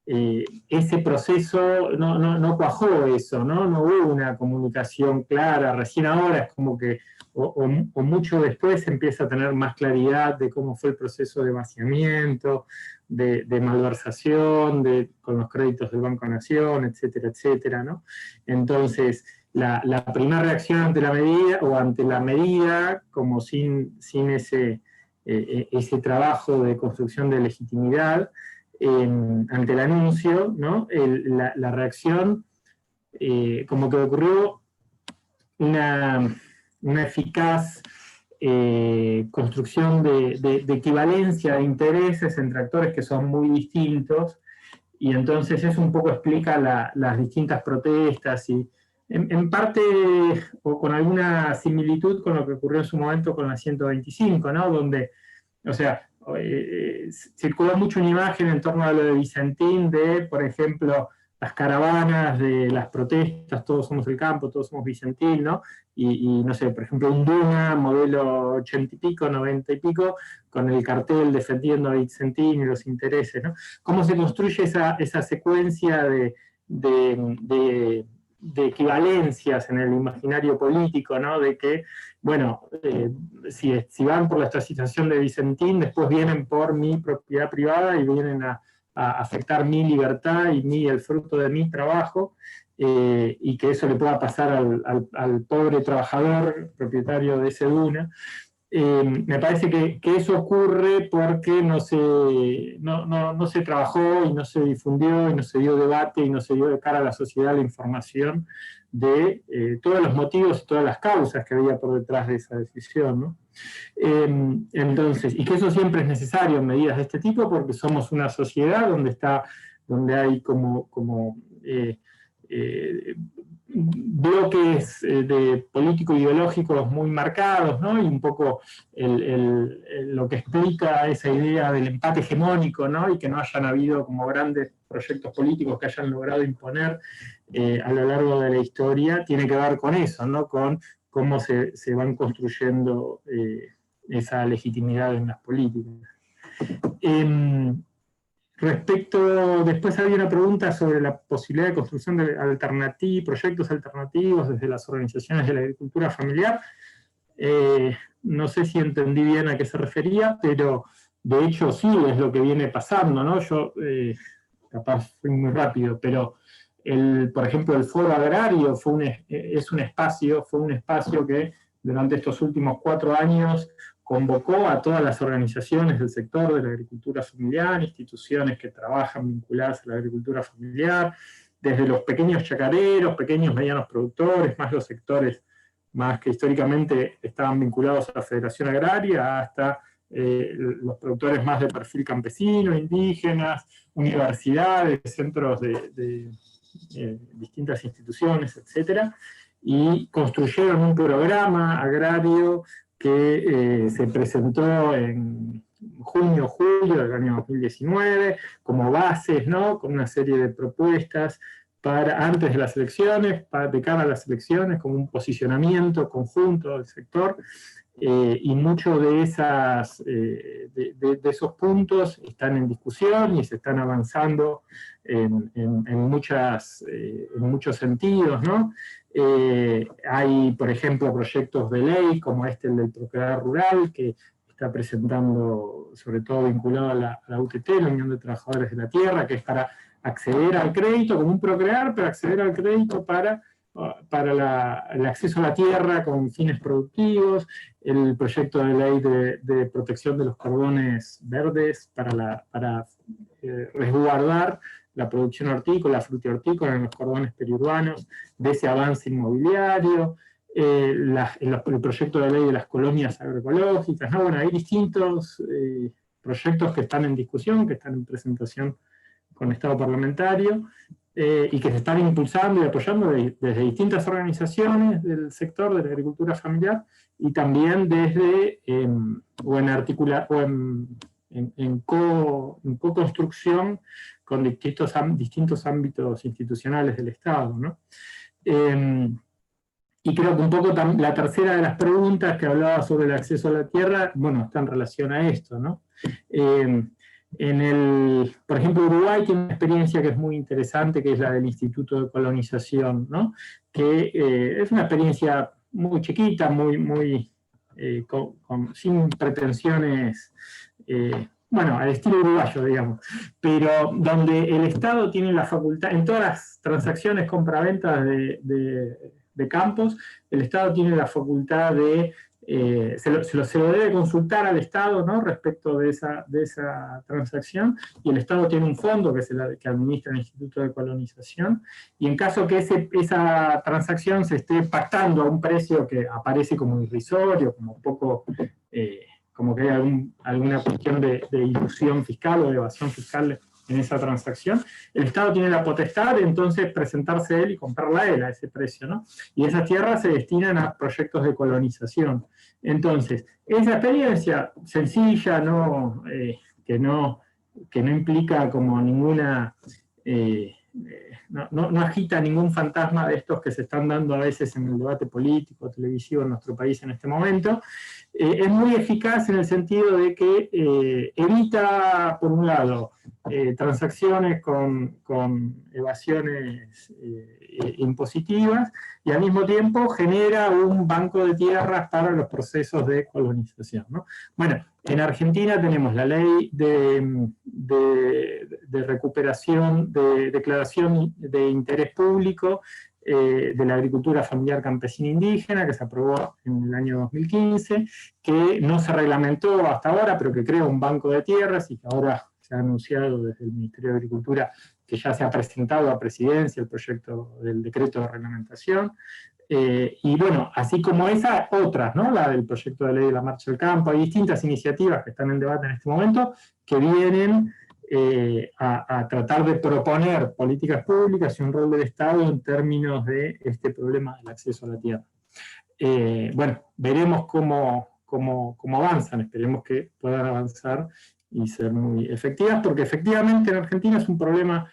ese proceso no cuajó eso, ¿no? No hubo una comunicación clara, recién ahora es como que, o mucho después se empieza a tener más claridad de cómo fue el proceso de vaciamiento, de malversación, con los créditos del Banco Nación, etcétera, etcétera, ¿no? Entonces, la primera reacción ante la medida, o ante la medida, como sin ese trabajo de construcción de legitimidad, ante el anuncio, ¿no? La reacción, como que ocurrió una eficaz construcción de equivalencia de intereses entre actores que son muy distintos, y entonces eso un poco explica las distintas protestas, y en parte, o con alguna similitud con lo que ocurrió en su momento con la 125, ¿no? Donde, o sea, circuló mucho una imagen en torno a lo de Vicentín de, por ejemplo, las caravanas de las protestas, todos somos el campo, todos somos Vicentín, ¿no? Y no sé, por ejemplo, un Duna, modelo 80 y pico, 90 y pico, con el cartel defendiendo a Vicentín y los intereses, ¿no? ¿Cómo se construye esa secuencia de equivalencias en el imaginario político, ¿no? De que, bueno, si van por la estratización de Vicentín, después vienen por mi propiedad privada y vienen a afectar mi libertad y el fruto de mi trabajo, y que eso le pueda pasar al pobre trabajador propietario de ese Duna. Me parece que eso ocurre porque no se trabajó y no se difundió y no se dio debate y no se dio de cara a la sociedad la información de todos los motivos y todas las causas que había por detrás de esa decisión, ¿no? Entonces, y que eso siempre es necesario en medidas de este tipo porque somos una sociedad donde hay como bloques de político-ideológicos muy marcados, ¿no? Y un poco lo que explica esa idea del empate hegemónico, ¿no? Y que no hayan habido como grandes proyectos políticos que hayan logrado imponer a lo largo de la historia, tiene que ver con eso, ¿no? Con cómo se van construyendo esa legitimidad en las políticas. Después había una pregunta sobre la posibilidad de construcción de proyectos alternativos desde las organizaciones de la agricultura familiar. No sé si entendí bien a qué se refería, pero de hecho sí es lo que viene pasando, ¿no? Yo, capaz fui muy rápido, pero por ejemplo el Foro Agrario fue un espacio que durante estos últimos 4 años convocó a todas las organizaciones del sector de la agricultura familiar, instituciones que trabajan vinculadas a la agricultura familiar, desde los pequeños chacareros, pequeños, medianos productores, más los sectores más que históricamente estaban vinculados a la Federación Agraria, hasta los productores más de perfil campesino, indígenas, universidades, centros de distintas instituciones, etcétera, y construyeron un programa agrario que se presentó en junio, julio del año 2019, como bases, ¿no? Con una serie de propuestas para antes de las elecciones, de cara a las elecciones, como un posicionamiento conjunto del sector, y muchos de esos puntos están en discusión y se están avanzando en muchos sentidos, ¿no? Hay, por ejemplo, proyectos de ley como el del Procrear Rural, que está presentando, sobre todo vinculado a la UTT, la Unión de Trabajadores de la Tierra, que es para acceder al crédito, como un Procrear, pero acceder al crédito para el acceso a la tierra con fines productivos, el proyecto de ley de protección de los cordones verdes para resguardar la producción hortícola, frutihortícola en los cordones periurbanos, de ese avance inmobiliario, el proyecto de ley de las colonias agroecológicas, ¿no? Bueno, hay distintos proyectos que están en discusión, que están en presentación con Estado parlamentario, y que se están impulsando y apoyando desde distintas organizaciones del sector de la agricultura familiar, y también desde, en co-construcción con distintos ámbitos institucionales del Estado, ¿no? Y creo que un poco la tercera de las preguntas que hablaba sobre el acceso a la tierra, bueno, está en relación a esto, ¿no? Por ejemplo, Uruguay tiene una experiencia que es muy interesante, que es la del Instituto de Colonización, ¿no? Que es una experiencia muy chiquita, sin pretensiones, bueno, al estilo uruguayo, digamos, pero donde el Estado tiene la facultad, en todas las transacciones compra-venta de campos, el Estado tiene la facultad de se lo debe consultar al Estado, ¿no? Respecto de esa transacción, y el Estado tiene un fondo que es el que administra el Instituto de Colonización, y en caso que esa transacción se esté pactando a un precio que aparece como irrisorio, como poco, como que hay alguna cuestión de ilusión fiscal o de evasión fiscal en esa transacción, el Estado tiene la potestad de entonces presentarse él y comprarla a él a ese precio, ¿no? Y esas tierras se destinan a proyectos de colonización. Entonces, esa experiencia sencilla, que no implica como ninguna, no agita ningún fantasma de estos que se están dando a veces en el debate político, televisivo en nuestro país en este momento, es muy eficaz en el sentido de que evita, por un lado, transacciones con evasiones impositivas, y al mismo tiempo genera un banco de tierras para los procesos de colonización, ¿no? Bueno, en Argentina tenemos la ley de recuperación, de declaración de interés público de la agricultura familiar campesina indígena, que se aprobó en el año 2015, que no se reglamentó hasta ahora, pero que crea un banco de tierras, y que ahora se ha anunciado desde el Ministerio de Agricultura que ya se ha presentado a Presidencia el proyecto del decreto de reglamentación. Y bueno, así como esa, otras, ¿no? La del proyecto de ley de la Marcha del Campo, hay distintas iniciativas que están en debate en este momento, que vienen a tratar de proponer políticas públicas y un rol del Estado en términos de este problema del acceso a la tierra. Bueno, veremos cómo avanzan, esperemos que puedan avanzar y ser muy efectivas, porque efectivamente en Argentina es un problema.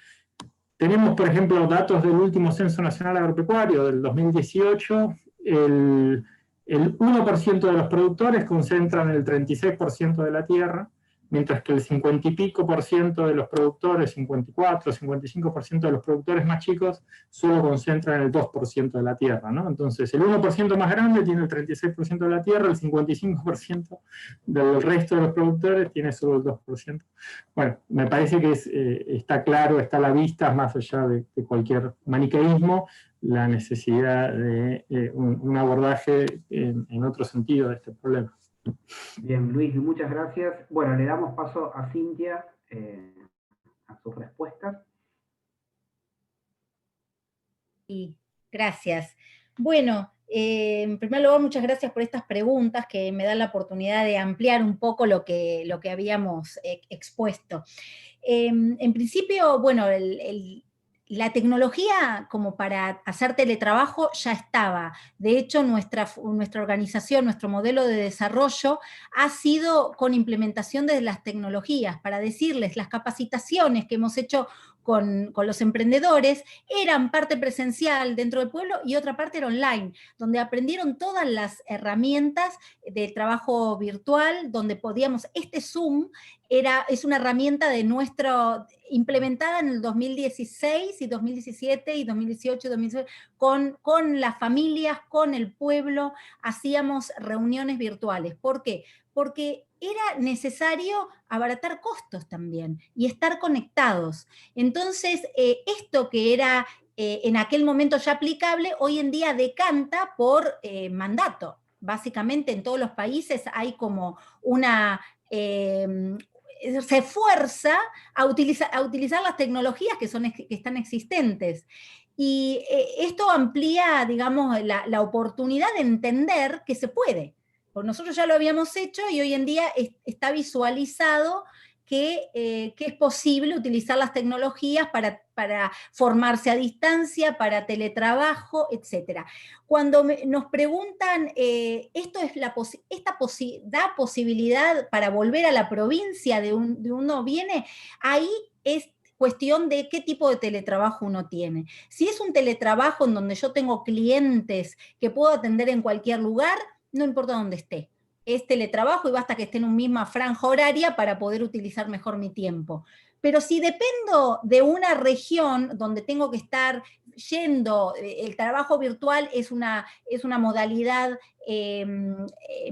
Tenemos, por ejemplo, datos del último Censo Nacional Agropecuario del 2018, el 1% de los productores concentran el 36% de la tierra, mientras que el 50 y pico por ciento de los productores, 54, 55% de los productores más chicos, solo concentran el 2% de la tierra, ¿no? Entonces, el 1% más grande tiene el 36% de la tierra, el 55% del resto de los productores tiene solo el 2%. Bueno, me parece que está claro, está a la vista, más allá de cualquier maniqueísmo, la necesidad de un abordaje en otro sentido de este problema. Bien, Luis, muchas gracias. Bueno, le damos paso a Cintia a sus respuestas. Sí, gracias. Bueno, en primer lugar, muchas gracias por estas preguntas que me dan la oportunidad de ampliar un poco lo que habíamos expuesto. En principio, bueno, la tecnología como para hacer teletrabajo ya estaba. De hecho, nuestra organización, nuestro modelo de desarrollo ha sido con implementación de las tecnologías. Para decirles, las capacitaciones que hemos hecho con los emprendedores eran parte presencial dentro del pueblo y otra parte era online, donde aprendieron todas las herramientas de trabajo virtual, donde podíamos, Zoom es una herramienta de implementada en el 2016 y 2017 y 2018 y 2019, con las familias, con el pueblo, hacíamos reuniones virtuales. ¿Por qué? Porque era necesario abaratar costos también y estar conectados. Entonces, esto que era en aquel momento ya aplicable, hoy en día decanta por mandato. Básicamente en todos los países hay como una... se esfuerza a utilizar las tecnologías que están existentes. Y esto amplía, digamos, la oportunidad de entender que se puede. Porque nosotros ya lo habíamos hecho y hoy en día está visualizado que es posible utilizar las tecnologías para formarse a distancia, para teletrabajo, etc. Cuando nos preguntan, ¿da posibilidad para volver a la provincia de uno viene? Ahí es cuestión de qué tipo de teletrabajo uno tiene. Si es un teletrabajo en donde yo tengo clientes que puedo atender en cualquier lugar, no importa dónde esté. Es teletrabajo y basta que esté en una misma franja horaria para poder utilizar mejor mi tiempo. Pero si dependo de una región donde tengo que estar yendo, el trabajo virtual es una modalidad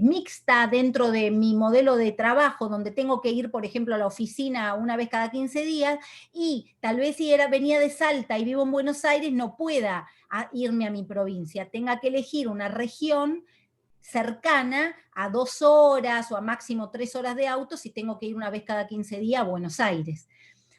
mixta dentro de mi modelo de trabajo, donde tengo que ir, por ejemplo, a la oficina una vez cada 15 días, y tal vez si venía de Salta y vivo en Buenos Aires, no pueda irme a mi provincia, tenga que elegir una región cercana a 2 horas o a máximo 3 horas de auto si tengo que ir una vez cada 15 días a Buenos Aires.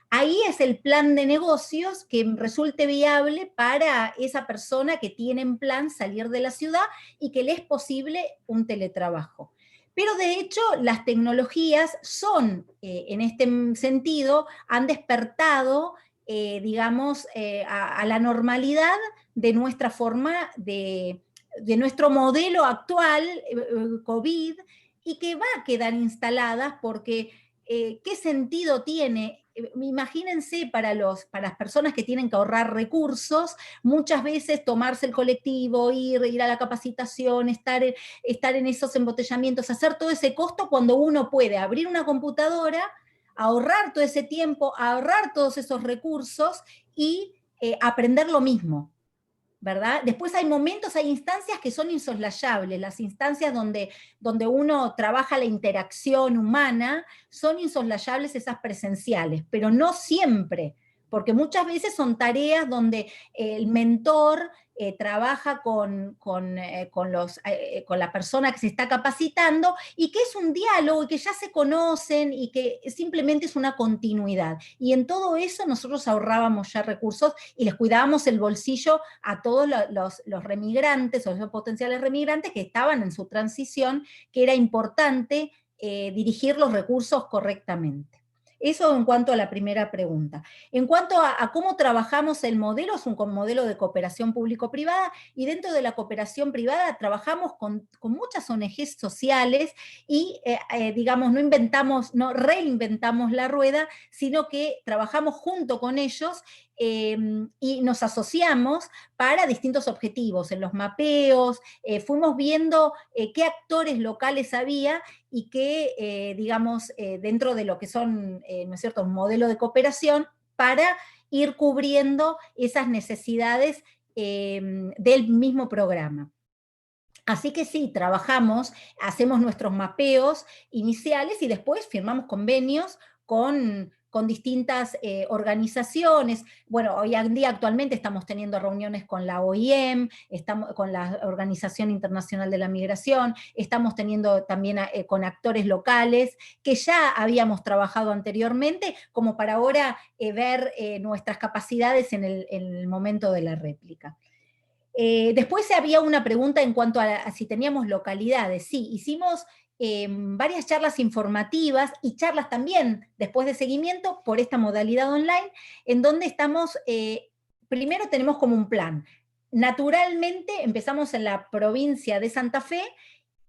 Ahí es el plan de negocios que resulte viable para esa persona que tiene en plan salir de la ciudad y que le es posible un teletrabajo. Pero de hecho las tecnologías son, en este sentido, han despertado, digamos, a la normalidad de nuestra forma de nuestro modelo actual, COVID, y que va a quedar instaladas porque ¿qué sentido tiene? Imagínense para las personas que tienen que ahorrar recursos, muchas veces tomarse el colectivo, ir a la capacitación, estar en esos embotellamientos, hacer todo ese costo cuando uno puede abrir una computadora, ahorrar todo ese tiempo, ahorrar todos esos recursos y aprender lo mismo. ¿Verdad? Después hay momentos, hay instancias que son insoslayables, las instancias donde uno trabaja la interacción humana, son insoslayables esas presenciales, pero no siempre, porque muchas veces son tareas donde el mentor trabaja con la persona que se está capacitando y que es un diálogo y que ya se conocen y que simplemente es una continuidad. Y en todo eso nosotros ahorrábamos ya recursos y les cuidábamos el bolsillo a todos los remigrantes o los potenciales remigrantes que estaban en su transición, que era importante dirigir los recursos correctamente. Eso en cuanto a la primera pregunta. En cuanto a cómo trabajamos el modelo, es un modelo de cooperación público-privada, y dentro de la cooperación privada trabajamos con muchas ONGs sociales y, digamos, no reinventamos la rueda, sino que trabajamos junto con ellos y nos asociamos para distintos objetivos. En los mapeos fuimos viendo qué actores locales había y que, digamos, dentro de lo que son, ¿no es cierto?, un modelo de cooperación para ir cubriendo esas necesidades del mismo programa. Así que sí, trabajamos, hacemos nuestros mapeos iniciales y después firmamos convenios con distintas organizaciones. Bueno, hoy en día actualmente estamos teniendo reuniones con la OIM, con la Organización Internacional de la Migración, estamos teniendo también con actores locales que ya habíamos trabajado anteriormente, como para ahora ver nuestras capacidades en el momento de la réplica. Después había una pregunta en cuanto a si teníamos localidades. Sí, hicimos varias charlas informativas y charlas también después de seguimiento por esta modalidad online, en donde estamos, primero tenemos como un plan. Naturalmente empezamos en la provincia de Santa Fe.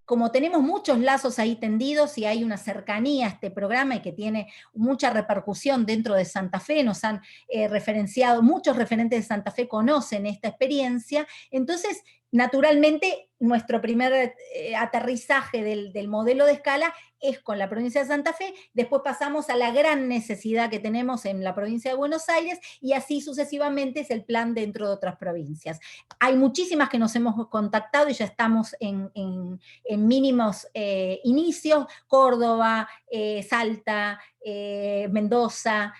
Como tenemos muchos lazos ahí tendidos y hay una cercanía a este programa y que tiene mucha repercusión dentro de Santa Fe, nos han referenciado, muchos referentes de Santa Fe conocen esta experiencia, entonces naturalmente nuestro primer aterrizaje del modelo de escala es con la provincia de Santa Fe, después pasamos a la gran necesidad que tenemos en la provincia de Buenos Aires y así sucesivamente es el plan dentro de otras provincias. Hay muchísimas que nos hemos contactado y ya estamos en mínimos inicios, Córdoba, Salta, Mendoza,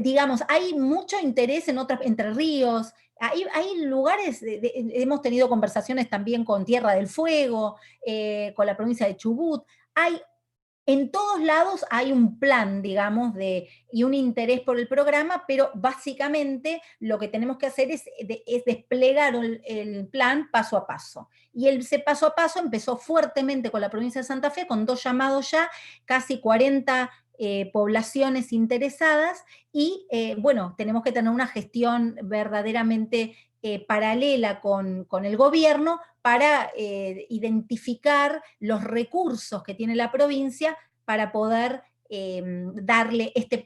digamos, hay mucho interés en otras, Entre Ríos, hay lugares, hemos tenido conversaciones también con Tierra del Fuego, con la provincia de Chubut, en todos lados hay un plan, digamos, y un interés por el programa, pero básicamente lo que tenemos que hacer es desplegar el plan paso a paso. Y ese paso a paso empezó fuertemente con la provincia de Santa Fe, con 2 llamados ya, casi 40 poblaciones interesadas, y bueno, tenemos que tener una gestión verdaderamente paralela con el gobierno para identificar los recursos que tiene la provincia para poder darle a este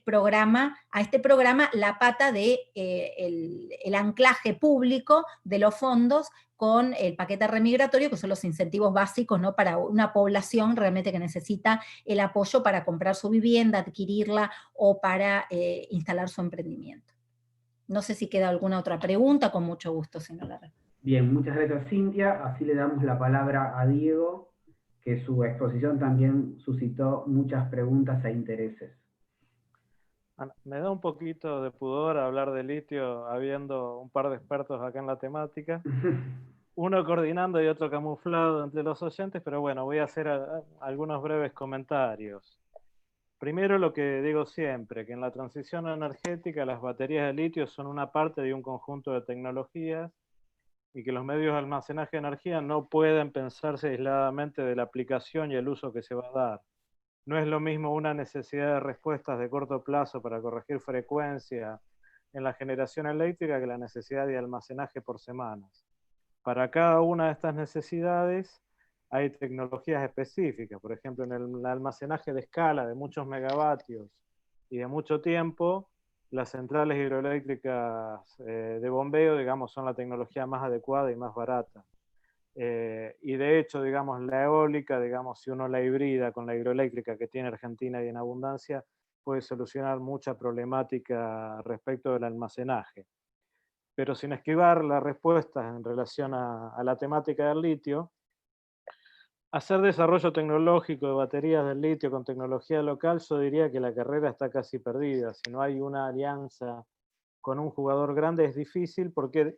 programa la pata de el anclaje público de los fondos con el paquete remigratorio, que son los incentivos básicos, ¿no?, para una población realmente que necesita el apoyo para comprar su vivienda, adquirirla o para instalar su emprendimiento. No sé si queda alguna otra pregunta, con mucho gusto, si no la respondo. Bien, muchas gracias, Cintia. Así le damos la palabra a Diego, que su exposición también suscitó muchas preguntas e intereses. Me da un poquito de pudor hablar de litio habiendo un par de expertos acá en la temática, uno coordinando y otro camuflado entre los oyentes, pero bueno, voy a hacer algunos breves comentarios. Primero, lo que digo siempre, que en la transición energética las baterías de litio son una parte de un conjunto de tecnologías y que los medios de almacenaje de energía no pueden pensarse aisladamente de la aplicación y el uso que se va a dar. No es lo mismo una necesidad de respuestas de corto plazo para corregir frecuencia en la generación eléctrica que la necesidad de almacenaje por semanas. Para cada una de estas necesidades hay tecnologías específicas. Por ejemplo, en el almacenaje de escala de muchos megavatios y de mucho tiempo, las centrales hidroeléctricas de bombeo, digamos, son la tecnología más adecuada y más barata. Y de hecho, digamos, la eólica, digamos, si uno la hibrida con la hidroeléctrica que tiene Argentina y en abundancia, puede solucionar mucha problemática respecto del almacenaje. Pero sin esquivar las respuestas en relación a la temática del litio, hacer desarrollo tecnológico de baterías del litio con tecnología local, yo diría que la carrera está casi perdida. Si no hay una alianza con un jugador grande es difícil porque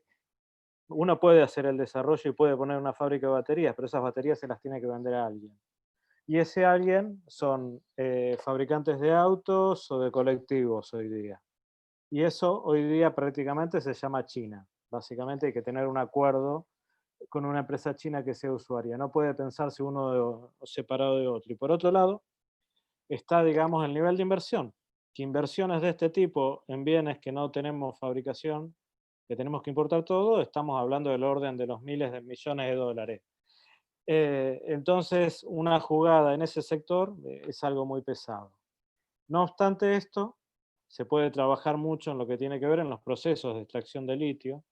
uno puede hacer el desarrollo y puede poner una fábrica de baterías, pero esas baterías se las tiene que vender a alguien. Y ese alguien son fabricantes de autos o de colectivos hoy día. Y eso hoy día prácticamente se llama China. Básicamente hay que tener un acuerdo con una empresa china que sea usuaria. No puede pensarse uno separado de otro. Y por otro lado, está, digamos, el nivel de inversión. Que inversiones de este tipo en bienes que no tenemos fabricación, que tenemos que importar todo, estamos hablando del orden de los miles de millones de dólares. Entonces, una jugada en ese sector es algo muy pesado. No obstante esto, se puede trabajar mucho en lo que tiene que ver en los procesos de extracción de litio,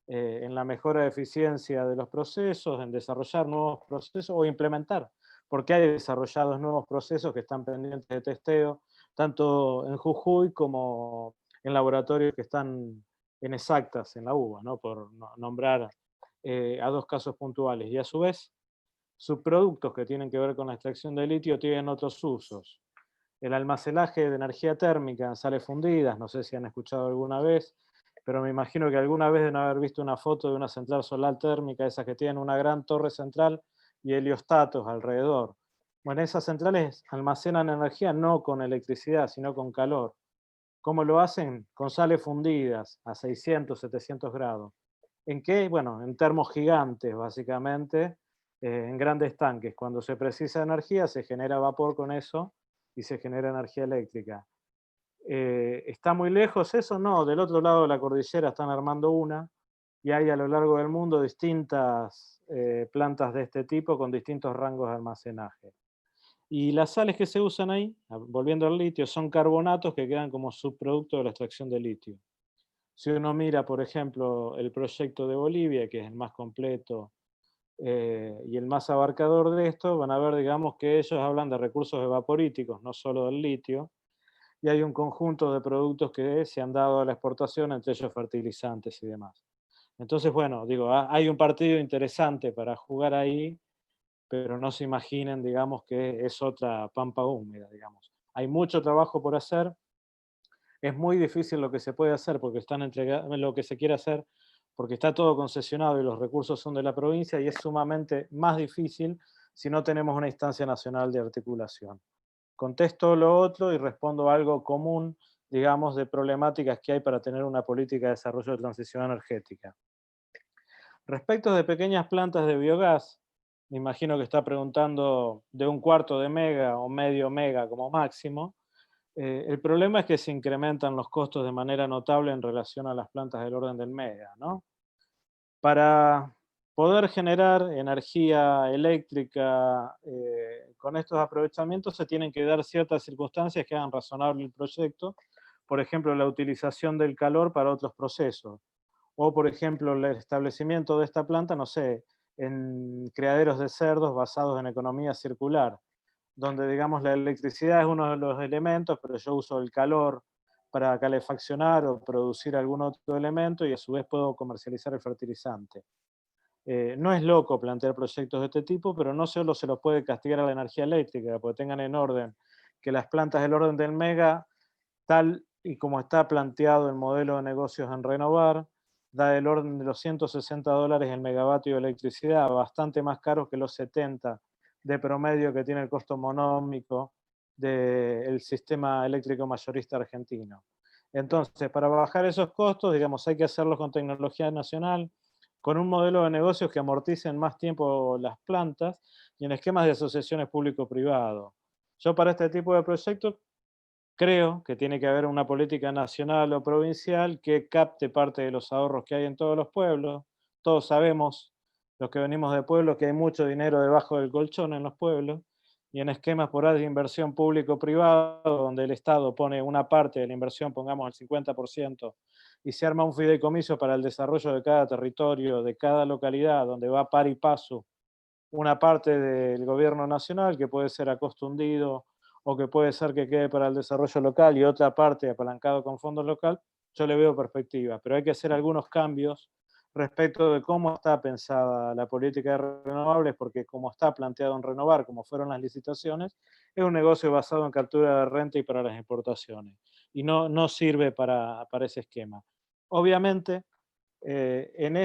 en la mejora de eficiencia de los procesos, en desarrollar nuevos procesos o implementar, porque hay desarrollados nuevos procesos que están pendientes de testeo, tanto en Jujuy como en laboratorios que están en Exactas, en la UBA, ¿no?, por nombrar a 2 casos puntuales. Y a su vez, subproductos que tienen que ver con la extracción de litio tienen otros usos. El almacenaje de energía térmica en sales fundidas, no sé si han escuchado alguna vez, pero me imagino que alguna vez deben haber visto una foto de una central solar térmica, esas que tienen una gran torre central y heliostatos alrededor. Bueno, esas centrales almacenan energía no con electricidad, sino con calor. ¿Cómo lo hacen? Con sales fundidas a 600, 700 grados. ¿En qué? Bueno, en termos gigantes, básicamente, en grandes tanques. Cuando se precisa energía, se genera vapor con eso y se genera energía eléctrica. ¿Está muy lejos eso? No, del otro lado de la cordillera están armando una, y hay a lo largo del mundo distintas plantas de este tipo con distintos rangos de almacenaje. Y las sales que se usan ahí, volviendo al litio, son carbonatos que quedan como subproducto de la extracción de litio. Si uno mira, por ejemplo, el proyecto de Bolivia, que es el más completo y el más abarcador de esto, van a ver, digamos, que ellos hablan de recursos evaporíticos, no solo del litio, y hay un conjunto de productos que se han dado a la exportación, entre ellos fertilizantes y demás. Entonces, bueno, digo, hay un partido interesante para jugar ahí, pero no se imaginen, digamos, que es otra pampa húmeda, digamos. Hay mucho trabajo por hacer, es muy difícil lo que se puede hacer porque están entregando lo que se quiere hacer, porque está todo concesionado y los recursos son de la provincia, y es sumamente más difícil si no tenemos una instancia nacional de articulación. Contesto lo otro y respondo a algo común, digamos, de problemáticas que hay para tener una política de desarrollo de transición energética. Respecto de pequeñas plantas de biogás, me imagino que está preguntando de 1/4 de mega o medio mega como máximo. El problema es que se incrementan los costos de manera notable en relación a las plantas del orden del mega, ¿no? Para poder generar energía eléctrica con estos aprovechamientos se tienen que dar ciertas circunstancias que hagan razonable el proyecto, por ejemplo, la utilización del calor para otros procesos, o por ejemplo, el establecimiento de esta planta, no sé, en criaderos de cerdos basados en economía circular, donde digamos la electricidad es uno de los elementos, pero yo uso el calor para calefaccionar o producir algún otro elemento y a su vez puedo comercializar el fertilizante. No es loco plantear proyectos de este tipo, pero no solo se los puede castigar a la energía eléctrica, porque tengan en orden que las plantas del orden del mega, tal y como está planteado el modelo de negocios en Renovar, da del orden de los $160 el megavatio de electricidad, bastante más caros que los 70 de promedio que tiene el costo monómico del sistema eléctrico mayorista argentino. Entonces, para bajar esos costos, digamos, hay que hacerlo con tecnología nacional, con un modelo de negocios que amortice en más tiempo las plantas y en esquemas de asociaciones público-privado. Yo para este tipo de proyectos creo que tiene que haber una política nacional o provincial que capte parte de los ahorros que hay en todos los pueblos. Todos sabemos, los que venimos de pueblos, que hay mucho dinero debajo del colchón en los pueblos, y en esquemas por ahí de inversión público-privado, donde el Estado pone una parte de la inversión, pongamos el 50%, y se arma un fideicomiso para el desarrollo de cada territorio, de cada localidad, donde va par y paso una parte del gobierno nacional, que puede ser a costo hundido, o que puede ser que quede para el desarrollo local, y otra parte apalancado con fondos local, yo le veo perspectiva, pero hay que hacer algunos cambios respecto de cómo está pensada la política de renovables, porque como está planteado en Renovar, como fueron las licitaciones, es un negocio basado en captura de renta y para las exportaciones, y no sirve para ese esquema. Obviamente, en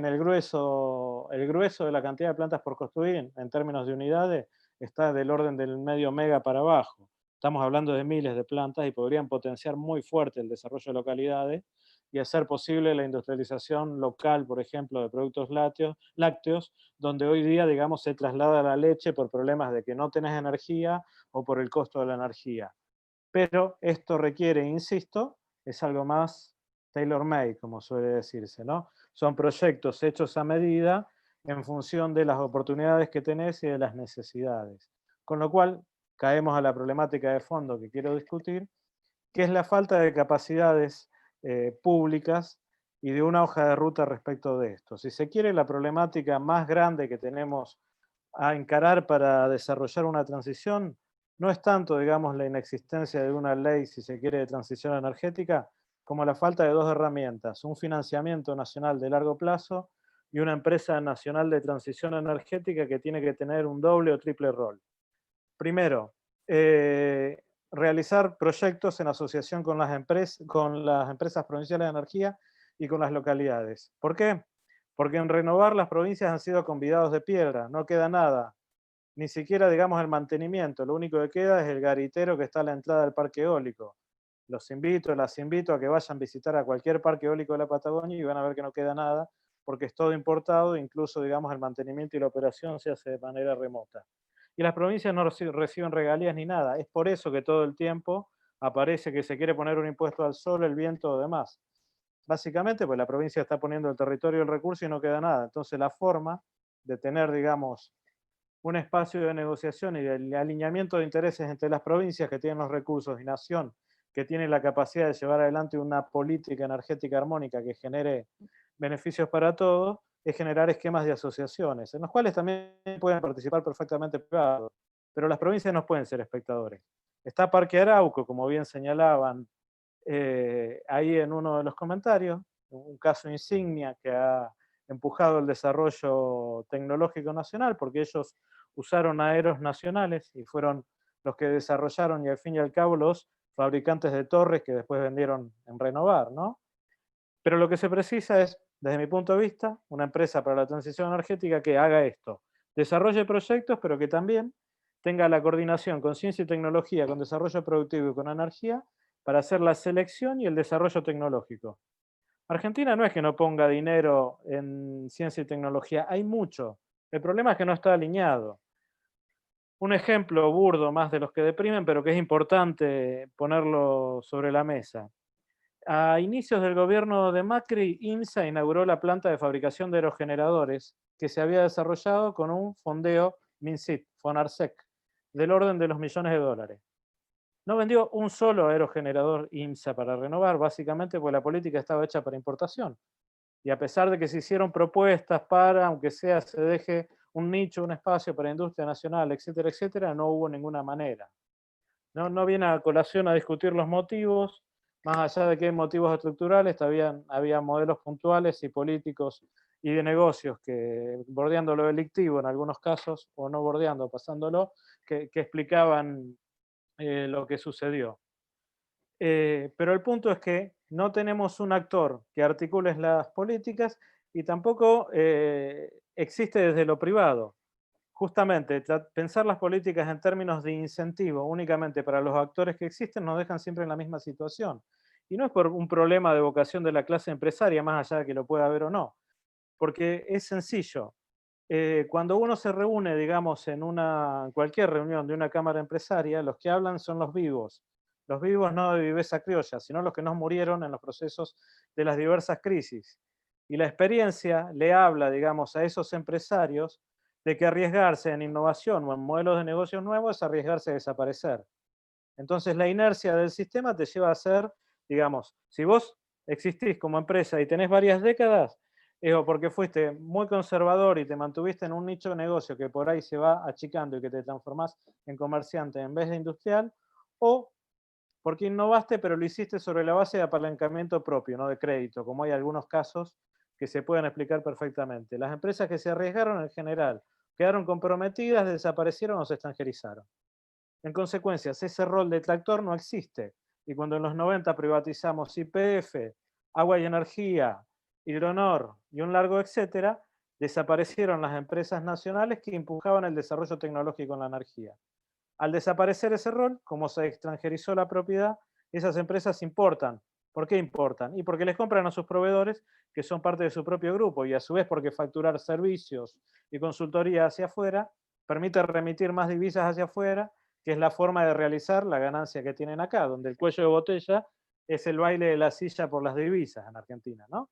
el grueso de la cantidad de plantas por construir, en términos de unidades, está del orden del medio mega para abajo. Estamos hablando de miles de plantas y podrían potenciar muy fuerte el desarrollo de localidades y hacer posible la industrialización local, por ejemplo, de productos lácteos, donde hoy día, digamos, se traslada la leche por problemas de que no tenés energía o por el costo de la energía. Pero esto requiere, insisto, es algo más tailor-made, como suele decirse, ¿no? Son proyectos hechos a medida en función de las oportunidades que tenés y de las necesidades. Con lo cual, caemos a la problemática de fondo que quiero discutir, que es la falta de capacidades públicas y de una hoja de ruta respecto de esto. Si se quiere, la problemática más grande que tenemos a encarar para desarrollar una transición no es tanto, digamos, la inexistencia de una ley, si se quiere, de transición energética, como la falta de dos herramientas: un financiamiento nacional de largo plazo y una empresa nacional de transición energética que tiene que tener un doble o triple rol. Primero, realizar proyectos en asociación con las empresas provinciales de energía y con las localidades. ¿Por qué? Porque en Renovar las provincias han sido convidados de piedra, no queda nada, ni siquiera, digamos, el mantenimiento, lo único que queda es el garitero que está a la entrada del parque eólico. Las invito a que vayan a visitar a cualquier parque eólico de la Patagonia y van a ver que no queda nada, porque es todo importado, incluso, digamos, el mantenimiento y la operación se hace de manera remota. Y las provincias no reciben regalías ni nada. Es por eso que todo el tiempo aparece que se quiere poner un impuesto al sol, el viento o demás. Básicamente, pues la provincia está poniendo el territorio y el recurso y no queda nada. Entonces, la forma de tener, digamos, un espacio de negociación y de alineamiento de intereses entre las provincias que tienen los recursos y nación que tiene la capacidad de llevar adelante una política energética armónica que genere beneficios para todos, es generar esquemas de asociaciones, en los cuales también pueden participar perfectamente privados, pero las provincias no pueden ser espectadores. Está Parque Arauco, como bien señalaban ahí en uno de los comentarios, un caso insignia que ha empujado el desarrollo tecnológico nacional, porque ellos usaron aeros nacionales y fueron los que desarrollaron y al fin y al cabo los fabricantes de torres que después vendieron en Renovar, ¿no? Pero lo que se precisa es, desde mi punto de vista, una empresa para la transición energética que haga esto, desarrolle proyectos, pero que también tenga la coordinación con ciencia y tecnología, con desarrollo productivo y con energía, para hacer la selección y el desarrollo tecnológico. Argentina no es que no ponga dinero en ciencia y tecnología, hay mucho. El problema es que no está alineado. Un ejemplo burdo más de los que deprimen, pero que es importante ponerlo sobre la mesa. A inicios del gobierno de Macri, INSA inauguró la planta de fabricación de aerogeneradores que se había desarrollado con un fondeo MINSIT, FONARSEC, del orden de los millones de dólares. No vendió un solo aerogenerador INSA para Renovar, básicamente porque la política estaba hecha para importación. Y a pesar de que se hicieron propuestas para, aunque sea, se deje un nicho, un espacio para industria nacional, etcétera, etcétera, no hubo ninguna manera. No viene a colación a discutir los motivos, más allá de que hay motivos estructurales, había modelos puntuales y políticos y de negocios que, bordeando lo delictivo en algunos casos, o no bordeando, pasándolo, que explicaban lo que sucedió. Pero el punto es que no tenemos un actor que articule las políticas y tampoco existe desde lo privado. Justamente, pensar las políticas en términos de incentivo únicamente para los actores que existen nos dejan siempre en la misma situación. Y no es por un problema de vocación de la clase empresaria, más allá de que lo pueda haber o no, porque es sencillo. Cuando uno se reúne, digamos, en cualquier reunión de una cámara empresaria, los que hablan son los vivos no de viveza criolla, sino los que no murieron en los procesos de las diversas crisis. Y la experiencia le habla, digamos, a esos empresarios de que arriesgarse en innovación o en modelos de negocios nuevos es arriesgarse a desaparecer. Entonces la inercia del sistema te lleva a ser, digamos, si vos existís como empresa y tenés varias décadas, es o porque fuiste muy conservador y te mantuviste en un nicho de negocio que por ahí se va achicando y que te transformás en comerciante en vez de industrial, o porque innovaste pero lo hiciste sobre la base de apalancamiento propio, no de crédito, como hay algunos casos que se pueden explicar perfectamente. Las empresas que se arriesgaron en general quedaron comprometidas, desaparecieron o se extranjerizaron. En consecuencia, ese rol de tractor no existe. Y cuando en los 90 privatizamos YPF, Agua y Energía, Hidronor y un largo etcétera, desaparecieron las empresas nacionales que empujaban el desarrollo tecnológico en la energía. Al desaparecer ese rol, como se extranjerizó la propiedad, esas empresas importan. ¿Por qué importan? Y porque les compran a sus proveedores que son parte de su propio grupo y a su vez porque facturar servicios y consultoría hacia afuera permite remitir más divisas hacia afuera, que es la forma de realizar la ganancia que tienen acá, donde el cuello de botella es el baile de la silla por las divisas en Argentina, ¿no?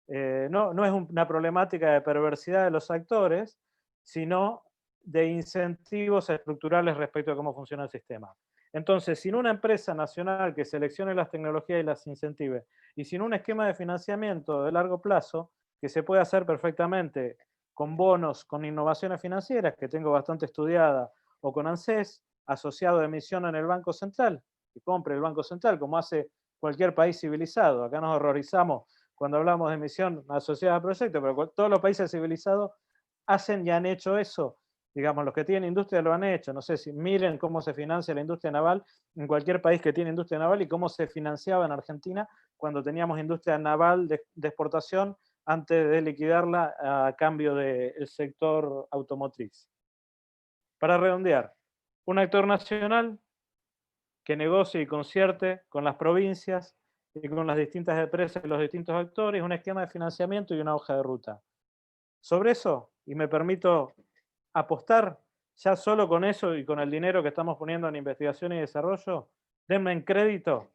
No es una problemática de perversidad de los actores, sino de incentivos estructurales respecto a cómo funciona el sistema. Entonces, sin una empresa nacional que seleccione las tecnologías y las incentive, y sin un esquema de financiamiento de largo plazo, que se puede hacer perfectamente con bonos, con innovaciones financieras, que tengo bastante estudiada, o con ANSES, asociado a emisión en el Banco Central, que compre el Banco Central, como hace cualquier país civilizado. Acá nos horrorizamos cuando hablamos de emisión asociada a proyectos, pero todos los países civilizados hacen y han hecho eso. Digamos, los que tienen industria lo han hecho. No sé si miren cómo se financia la industria naval en cualquier país que tiene industria naval y cómo se financiaba en Argentina cuando teníamos industria naval de exportación antes de liquidarla a cambio del sector automotriz. Para redondear, un actor nacional que negocie y concierte con las provincias y con las distintas empresas y los distintos actores, un esquema de financiamiento y una hoja de ruta. Sobre eso, y me permito apostar, ya solo con eso y con el dinero que estamos poniendo en investigación y desarrollo, denme en crédito,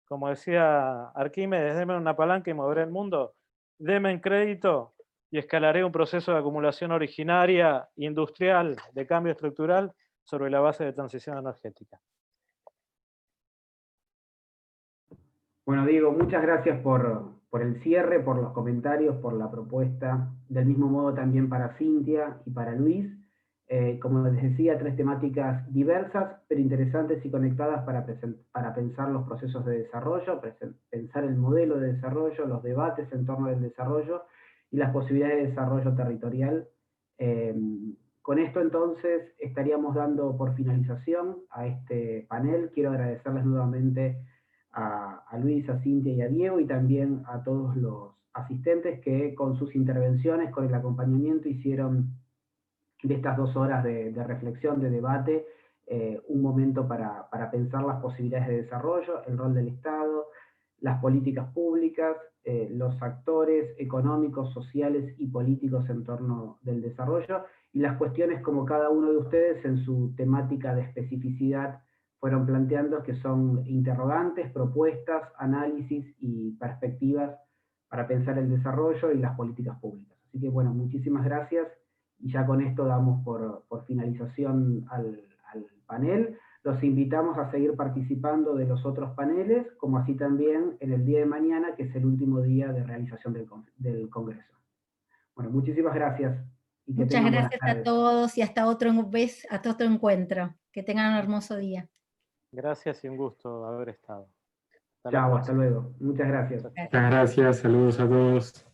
como decía Arquímedes, denme una palanca y moveré el mundo, denme en crédito y escalaré un proceso de acumulación originaria, industrial, de cambio estructural, sobre la base de transición energética. Bueno, Diego, muchas gracias por el cierre, por los comentarios, por la propuesta. Del mismo modo también para Cintia y para Luis. Como les decía, 3 temáticas diversas, pero interesantes y conectadas para pensar los procesos de desarrollo, pensar el modelo de desarrollo, los debates en torno del desarrollo y las posibilidades de desarrollo territorial. Con esto entonces estaríamos dando por finalización a este panel. Quiero agradecerles nuevamente a Luis, a Cintia y a Diego, y también a todos los asistentes que con sus intervenciones, con el acompañamiento, hicieron de estas 2 horas de reflexión, de debate, un momento para pensar las posibilidades de desarrollo, el rol del Estado, las políticas públicas, los actores económicos, sociales y políticos en torno del desarrollo, y las cuestiones como cada uno de ustedes en su temática de especificidad fueron planteando, que son interrogantes, propuestas, análisis y perspectivas para pensar el desarrollo y las políticas públicas. Así que bueno, muchísimas gracias, y ya con esto damos por finalización al panel. Los invitamos a seguir participando de los otros paneles, como así también en el día de mañana, que es el último día de realización del Congreso. Bueno, muchísimas gracias. Y que Muchas tengan gracias buenas a tardes. todos y hasta otro encuentro. Que tengan un hermoso día. Gracias y un gusto haber estado. Hasta la Chao, hasta próxima. luego. Muchas gracias. Chao, chao. Muchas gracias, saludos a todos.